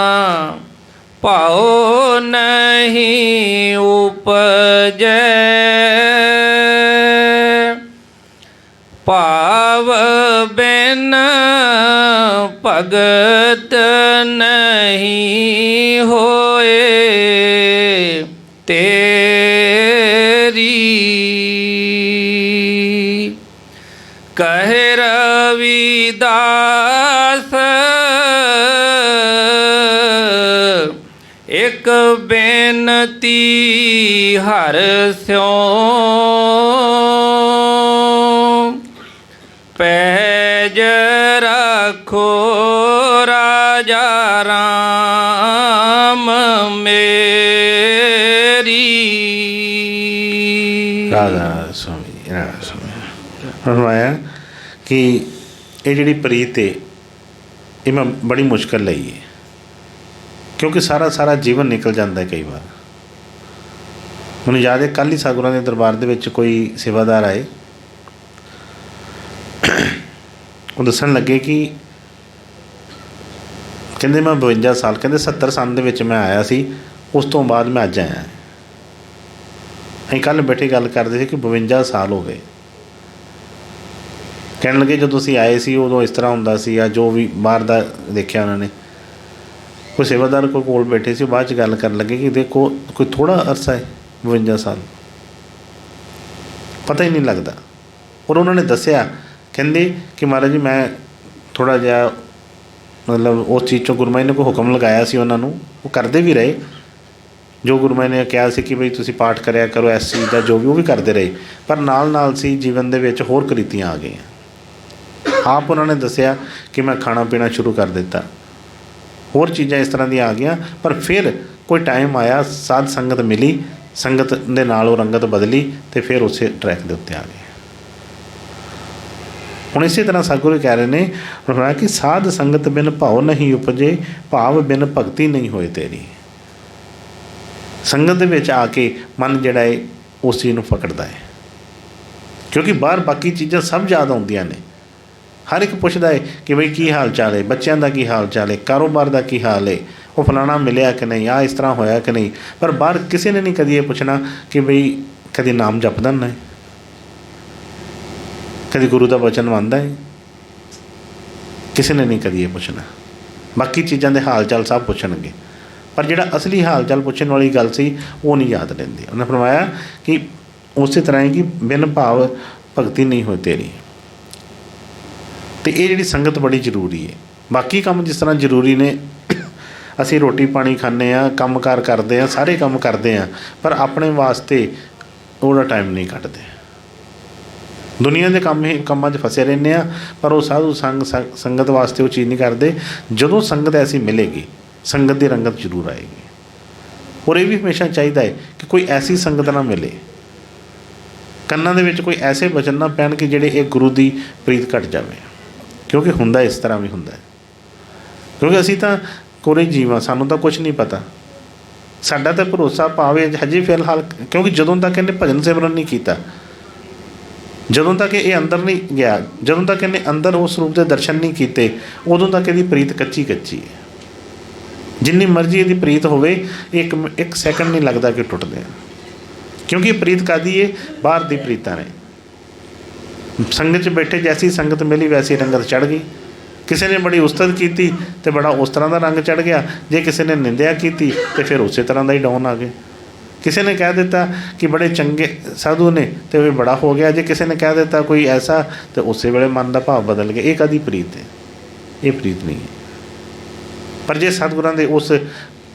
ਭਾਉ ਨਹੀਂ ਉਪਜੈ, ਭਾਵ ਬਿਨ ਭਗਤ ਨਹੀਂ ਹੋਏ ਤੇਰੀ। ਕਹਿ ਰਵਿਦਾਸ ਇੱਕ ਬੇਨਤੀ ਹਰ ਸਿਉ, ਪੈਜ ਰੱਖੋ ਰਾਜਾ ਰਾਮ ਮੇਰੀ।
ਰਾਧਾ ਸੁਆਮੀ, ਰਾਧਾ ਸੁਆਮੀ। ਫਰਮਾਇਆ ਕਿ ਇਹ ਜਿਹੜੀ ਪ੍ਰੀਤ ਹੈ ਇਹ ਮੈਂ ਬੜੀ ਮੁਸ਼ਕਿਲ ਲਈ ਹੈ, ਕਿਉਂਕਿ ਸਾਰਾ ਜੀਵਨ ਨਿਕਲ ਜਾਂਦਾ ਕਈ ਵਾਰ। ਮੈਨੂੰ ਯਾਦ ਹੈ ਕੱਲ੍ਹ ਹੀ ਸਤਿਗੁਰਾਂ ਦੇ ਦਰਬਾਰ ਦੇ ਵਿੱਚ ਕੋਈ ਸੇਵਾਦਾਰ ਆਏ, ਉਹ ਦੱਸਣ ਲੱਗੇ ਕਿ ਕਹਿੰਦੇ ਮੈਂ 52 ਸਾਲ, ਕਹਿੰਦੇ 70 ਸਾਲ ਦੇ ਵਿੱਚ ਮੈਂ ਆਇਆ ਸੀ, ਉਸ ਤੋਂ ਬਾਅਦ ਮੈਂ ਅੱਜ ਆਇਆ। ਅਸੀਂ ਕੱਲ੍ਹ ਬੈਠੇ ਗੱਲ ਕਰਦੇ ਸੀ ਕਿ 52 ਸਾਲ ਹੋ ਗਏ। ਕਹਿਣ ਲੱਗੇ ਜਦੋਂ ਅਸੀਂ ਆਏ ਸੀ ਉਦੋਂ ਇਸ ਤਰ੍ਹਾਂ ਹੁੰਦਾ ਸੀ, ਜਾਂ ਜੋ ਵੀ ਬਾਹਰ ਦਾ ਦੇਖਿਆ ਉਹਨਾਂ ਨੇ। ਕੋਈ ਸੇਵਾਦਾਰ ਕੋਲ ਬੈਠੇ ਸੀ, ਬਾਅਦ 'ਚ ਗੱਲ ਕਰਨ ਲੱਗੇ ਕਿ ਦੇਖੋ ਕੋਈ ਥੋੜ੍ਹਾ ਅਰਸਾ ਹੈ 52 ਸਾਲ, ਪਤਾ ਹੀ ਨਹੀਂ ਲੱਗਦਾ। ਔਰ ਉਹਨਾਂ ਨੇ ਦੱਸਿਆ, ਕਹਿੰਦੇ ਕਿ ਮਹਾਰਾਜ ਜੀ ਮੈਂ ਥੋੜ੍ਹਾ ਜਿਹਾ ਮਤਲਬ ਉਸ ਚੀਜ਼ 'ਚੋਂ ਗੁਰਮਾਈ ਨੇ ਕੋਈ ਹੁਕਮ ਲਗਾਇਆ ਸੀ ਉਹਨਾਂ ਨੂੰ, ਉਹ ਕਰਦੇ ਵੀ ਰਹੇ। ਜੋ ਗੁਰਮਾਈ ਨੇ ਕਿਹਾ ਸੀ ਕਿ ਬਈ ਤੁਸੀਂ ਪਾਠ ਕਰਿਆ ਕਰੋ ਇਸ ਚੀਜ਼ ਦਾ, ਜੋ ਵੀ ਉਹ ਵੀ ਕਰਦੇ ਰਹੇ, ਪਰ ਨਾਲ ਸੀ ਜੀਵਨ ਦੇ ਵਿੱਚ ਹੋਰ ਕੁਰੀਤੀਆਂ ਆ ਗਈਆਂ। ਆਪ ਉਹਨਾਂ ਨੇ ਦੱਸਿਆ ਕਿ ਮੈਂ ਖਾਣਾ ਪੀਣਾ ਸ਼ੁਰੂ ਕਰ ਦਿੱਤਾ, ਹੋਰ ਚੀਜ਼ਾਂ ਇਸ ਤਰ੍ਹਾਂ ਦੀਆਂ ਆ ਗਈਆਂ। ਪਰ ਫਿਰ ਕੋਈ ਟਾਈਮ ਆਇਆ, ਸਾਧ ਸੰਗਤ ਮਿਲੀ, ਸੰਗਤ ਦੇ ਨਾਲ ਉਹ ਰੰਗਤ ਬਦਲੀ ਅਤੇ ਫਿਰ ਉਸੇ ਟਰੈਕ ਦੇ ਉੱਤੇ ਆ ਗਏ। ਹੁਣ ਇਸੇ ਤਰ੍ਹਾਂ ਸਤਿਗੁਰੂ ਕਹਿ ਰਹੇ ਨੇ ਕਿ ਸਾਧ ਸੰਗਤ ਬਿਨ ਭਾਉ ਨਹੀਂ ਉਪਜੇ, ਭਾਵ ਬਿਨ ਭਗਤੀ ਨਹੀਂ ਹੋਏ ਤੇਰੀ। ਸੰਗਤ ਦੇ ਵਿੱਚ ਆ ਕੇ ਮਨ ਜਿਹੜਾ ਹੈ ਉਸ ਚੀਜ਼ ਨੂੰ ਪਕੜਦਾ ਹੈ, ਕਿਉਂਕਿ ਬਾਹਰ ਬਾਕੀ ਚੀਜ਼ਾਂ ਸਭ ਯਾਦ ਆਉਂਦੀਆਂ ਨੇ। ਹਰ ਇੱਕ ਪੁੱਛਦਾ ਹੈ ਕਿ ਬਈ ਕੀ ਹਾਲ ਚਾਲ ਹੈ, ਬੱਚਿਆਂ ਦਾ ਕੀ ਹਾਲ ਚਾਲ ਹੈ, ਕਾਰੋਬਾਰ ਦਾ ਕੀ ਹਾਲ ਹੈ, ਉਹ ਫਲਾਣਾ ਮਿਲਿਆ ਕਿ ਨਹੀਂ, ਆ ਇਸ ਤਰ੍ਹਾਂ ਹੋਇਆ ਕਿ ਨਹੀਂ। ਪਰ ਬਾਹਰ ਕਿਸੇ ਨੇ ਨਹੀਂ ਕਦੀ ਇਹ ਪੁੱਛਣਾ ਕਿ ਬਈ ਕਦੀ ਨਾਮ ਜਪਦਾ ਨਾ ਹੈ, ਕਦੀ ਗੁਰੂ ਦਾ ਵਚਨ ਮੰਨਦਾ ਹੈ, ਕਿਸੇ ਨੇ ਨਹੀਂ ਕਦੀ ਇਹ ਪੁੱਛਣਾ। ਬਾਕੀ ਚੀਜ਼ਾਂ ਦੇ ਹਾਲ ਚਾਲ ਸਭ ਪੁੱਛਣਗੇ, ਪਰ ਜਿਹੜਾ ਅਸਲੀ ਹਾਲ ਚਾਲ ਪੁੱਛਣ ਵਾਲੀ ਗੱਲ ਸੀ ਉਹ ਨਹੀਂ ਯਾਦ ਰਹਿੰਦੀ। ਉਹਨੇ ਫਰਮਾਇਆ ਕਿ ਉਸੇ ਤਰ੍ਹਾਂ ਹੀ ਕਿ ਬਿਨ ਭਾਵ ਭਗਤੀ ਨਹੀਂ ਹੋਈ ਤੇਰੀ। ਅਤੇ ਇਹ ਜਿਹੜੀ ਸੰਗਤ ਬੜੀ ਜ਼ਰੂਰੀ ਹੈ। ਬਾਕੀ ਕੰਮ ਜਿਸ ਤਰ੍ਹਾਂ ਜ਼ਰੂਰੀ ਨੇ, ਅਸੀਂ ਰੋਟੀ ਪਾਣੀ ਖਾਂਦੇ ਹਾਂ, ਕੰਮ ਕਾਰ ਕਰਦੇ ਹਾਂ, ਸਾਰੇ ਕੰਮ ਕਰਦੇ ਹਾਂ, ਪਰ ਆਪਣੇ ਵਾਸਤੇ ਉਹਦਾ ਟਾਈਮ ਨਹੀਂ ਕੱਢਦੇ। ਦੁਨੀਆ ਦੇ ਕੰਮਾਂ 'ਚ ਫਸੇ ਰਹਿੰਦੇ ਹਾਂ, ਪਰ ਉਹ ਸਾਧੂ ਸੰਗਤ ਵਾਸਤੇ ਉਹ ਚੀਜ਼ ਨਹੀਂ ਕਰਦੇ। ਜਦੋਂ ਸੰਗਤ ਐਸੀ ਮਿਲੇਗੀ, ਸੰਗਤ ਦੀ ਰੰਗਤ ਜ਼ਰੂਰ ਆਏਗੀ। ਔਰ ਇਹ ਵੀ ਹਮੇਸ਼ਾ ਚਾਹੀਦਾ ਹੈ ਕਿ ਕੋਈ ਐਸੀ ਸੰਗਤ ਨਾ ਮਿਲੇ, ਕੰਨਾਂ ਦੇ ਵਿੱਚ ਕੋਈ ਐਸੇ ਵਚਨ ਨਾ ਪੈਣ ਕਿ ਜਿਹੜੇ ਇਹ ਗੁਰੂ ਦੀ ਪ੍ਰੀਤ ਘਟ ਜਾਵੇ। ਕਿਉਂਕਿ ਹੁੰਦਾ ਇਸ ਤਰ੍ਹਾਂ ਵੀ ਹੁੰਦਾ ਹੈ, ਕਿਉਂਕਿ ਅਸੀਂ ਤਾਂ ਕੋਰੇ ਜੀਵ ਹਾਂ, ਸਾਨੂੰ ਤਾਂ ਕੁਛ ਨਹੀਂ ਪਤਾ। ਸਾਡਾ ਤਾਂ ਭਰੋਸਾ ਭਾਵੇਂ ਹਜੇ ਫਿਲਹਾਲ, ਕਿਉਂਕਿ ਜਦੋਂ ਤੱਕ ਇਹਨੇ ਭਜਨ ਸਿਮਰਨ ਨਹੀਂ ਕੀਤਾ, ਜਦੋਂ ਤੱਕ ਇਹ ਅੰਦਰ ਨਹੀਂ ਗਿਆ, ਜਦੋਂ ਤੱਕ ਇਹਨੇ ਅੰਦਰ ਉਸ ਰੂਪ ਦੇ ਦਰਸ਼ਨ ਨਹੀਂ ਕੀਤੇ, ਉਦੋਂ ਤੱਕ ਇਹਦੀ ਪ੍ਰੀਤ ਕੱਚੀ ਹੈ। ਜਿੰਨੀ ਮਰਜ਼ੀ ਇਹਦੀ ਪ੍ਰੀਤ ਹੋਵੇ, ਇੱਕ ਸੈਕਿੰਡ ਨਹੀਂ ਲੱਗਦਾ ਕਿ ਟੁੱਟਦੇ। ਕਿਉਂਕਿ ਇਹ ਪ੍ਰੀਤ ਕਾਹਦੀ ਹੈ? ਬਾਹਰ ਦੀ ਪ੍ਰੀਤਾਂ ਨੇ। ਸੰਗਤ 'ਚ ਬੈਠੇ ਜੈਸੀ ਸੰਗਤ ਮਿਲੀ ਵੈਸੀ ਰੰਗਤ ਚੜ੍ਹ ਗਈ। ਕਿਸੇ ਨੇ ਬੜੀ ਉਸਤਤ ਕੀਤੀ ਤੇ ਬੜਾ ਉਸ ਤਰ੍ਹਾਂ ਦਾ ਰੰਗ ਚੜ੍ਹ ਗਿਆ। ਜੇ ਕਿਸੇ ਨੇ ਨਿੰਦਿਆ ਕੀਤੀ ਤੇ ਫਿਰ ਉਸੇ ਤਰ੍ਹਾਂ ਦਾ ਹੀ ਡਾਊਨ ਆ ਗਏ। ਕਿਸੇ ਨੇ ਕਹਿ ਦਿੱਤਾ ਕਿ ਬੜੇ ਚੰਗੇ ਸਾਧੂ ਨੇ ਤੇ ਉਹ ਬੜਾ ਹੋ ਗਿਆ। ਜੇ ਕਿਸੇ ਨੇ ਕਹਿ ਦਿੱਤਾ ਕੋਈ ਐਸਾ, ਤੇ ਉਸੇ ਵੇਲੇ ਮਨ ਦਾ ਭਾਵ ਬਦਲ ਗਿਆ। ਇਹ ਕਾਹਦੀ ਪ੍ਰੀਤ ਹੈ? ਇਹ ਪ੍ਰੀਤ ਨਹੀਂ ਹੈ। ਪਰ ਜੇ ਸਤਿਗੁਰਾਂ ਦੇ ਉਸ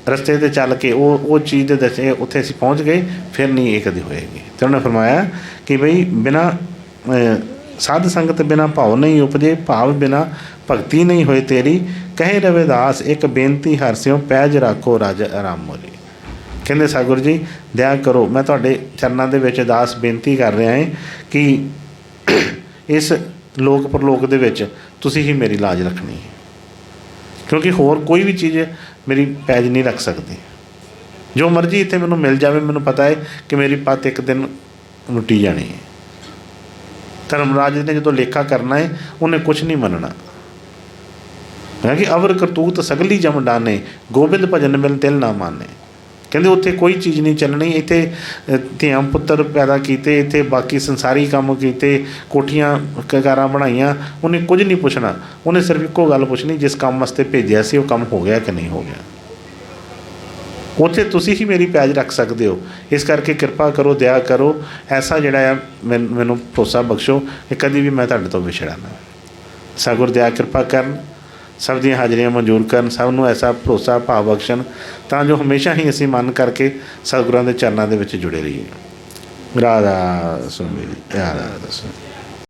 ਰਸਤੇ 'ਤੇ ਚੱਲ ਕੇ ਉਹ ਚੀਜ਼ ਦੇ ਦੱਸੇ ਉੱਥੇ ਅਸੀਂ ਪਹੁੰਚ ਗਏ, ਫਿਰ ਨਹੀਂ ਇਹ ਕਦੇ ਹੋਏਗੀ। ਅਤੇ ਉਹਨੇ ਫਰਮਾਇਆ ਕਿ ਬਈ ਬਿਨਾਂ ਸਾਧ ਸੰਗਤ ਬਿਨਾਂ ਭਾਵ ਨਹੀਂ ਉਪਜੇ, ਭਾਵ ਬਿਨਾਂ ਭਗਤੀ ਨਹੀਂ ਹੋਏ ਤੇਰੀ। ਕਹੇ ਰਵਿਦਾਸ ਇੱਕ ਬੇਨਤੀ ਹਰਿ ਸਿਉ, ਪੈਜ ਰੱਖੋ ਰਾਜਾ ਆਰਾਮ ਮੋਰੀ। ਕਹਿੰਦੇ ਸਤਿਗੁਰੂ ਜੀ ਦਇਆ ਕਰੋ, ਮੈਂ ਤੁਹਾਡੇ ਚਰਨਾਂ ਦੇ ਵਿੱਚ ਅਰਦਾਸ ਬੇਨਤੀ ਕਰ ਰਿਹਾ ਹਾਂ ਕਿ ਇਸ ਲੋਕ ਪਰਲੋਕ ਦੇ ਵਿੱਚ ਤੁਸੀਂ ਹੀ ਮੇਰੀ ਲਾਜ ਰੱਖਣੀ ਹੈ, ਕਿਉਂਕਿ ਹੋਰ ਕੋਈ ਵੀ ਚੀਜ਼ ਮੇਰੀ ਪੈਜ ਨਹੀਂ ਰੱਖ ਸਕਦੀ। ਜੋ ਮਰਜ਼ੀ ਇੱਥੇ ਮੈਨੂੰ ਮਿਲ ਜਾਵੇ, ਮੈਨੂੰ ਪਤਾ ਹੈ ਕਿ ਮੇਰੀ ਪੱਤ ਇੱਕ ਦਿਨ ਲੁੱਟੀ ਜਾਣੀ ਹੈ। ਧਰਮਰਾਜ ਨੇ ਜਦੋਂ ਲੇਖਾ ਕਰਨਾ ਹੈ, ਉਹਨੇ ਕੁਛ ਨਹੀਂ ਮੰਨਣਾ ਹੈ ਕਿ ਅਵਰ ਕਰਤੂਤ ਸਗਲੀ ਜਮ ਡਾਨੇ, ਗੋਬਿੰਦ ਭਜਨ ਮਿਲ ਤਿਲ ਨਾ ਮਾਨੇ। ਕਹਿੰਦੇ ਉੱਥੇ ਕੋਈ ਚੀਜ਼ ਨਹੀਂ ਚੱਲਣੀ। ਇੱਥੇ ਧੀਆਂ ਪੁੱਤਰ ਪੈਦਾ ਕੀਤੇ, ਇੱਥੇ ਬਾਕੀ ਸੰਸਾਰੀ ਕੰਮ ਕੀਤੇ, ਕੋਠੀਆਂ ਕਾਰਾਂ ਬਣਾਈਆਂ, ਉਹਨੇ ਕੁਝ ਨਹੀਂ ਪੁੱਛਣਾ। ਉਹਨੇ ਸਿਰਫ ਇੱਕੋ ਗੱਲ ਪੁੱਛਣੀ, ਜਿਸ ਕੰਮ ਵਾਸਤੇ ਭੇਜਿਆ ਸੀ ਉਹ ਕੰਮ ਹੋ ਗਿਆ ਕਿ ਨਹੀਂ ਹੋ ਗਿਆ। ਉੱਥੇ ਤੁਸੀਂ ਹੀ ਮੇਰੀ ਪੈਜ ਰੱਖ ਸਕਦੇ ਹੋ। ਇਸ ਕਰਕੇ ਕਿਰਪਾ ਕਰੋ, ਦਇਆ ਕਰੋ, ਐਸਾ ਜਿਹੜਾ ਆ ਮੈਨੂੰ ਭਰੋਸਾ ਬਖਸ਼ੋ ਕਿ ਕਦੀ ਵੀ ਮੈਂ ਤੁਹਾਡੇ ਤੋਂ ਵਿਛੜਾ ਨਾ। ਸਤਿਗੁਰ ਦਇਆ ਕਿਰਪਾ ਕਰਨ, ਸਭ ਦੀਆਂ ਹਾਜ਼ਰੀਆਂ ਮਨਜ਼ੂਰ ਕਰਨ, ਸਭ ਨੂੰ ਐਸਾ ਭਰੋਸਾ ਭਾਵ ਬਖਸ਼ਣ, ਤਾਂ ਜੋ ਹਮੇਸ਼ਾ ਹੀ ਅਸੀਂ ਮਨ ਕਰਕੇ ਸਤਿਗੁਰਾਂ ਦੇ ਚਰਨਾਂ ਦੇ ਵਿੱਚ ਜੁੜੇ ਰਹੀਏ। ਰਾਧਾ ਸੁਮੀ, ਰਾਧਾ ਸੁਮੀ।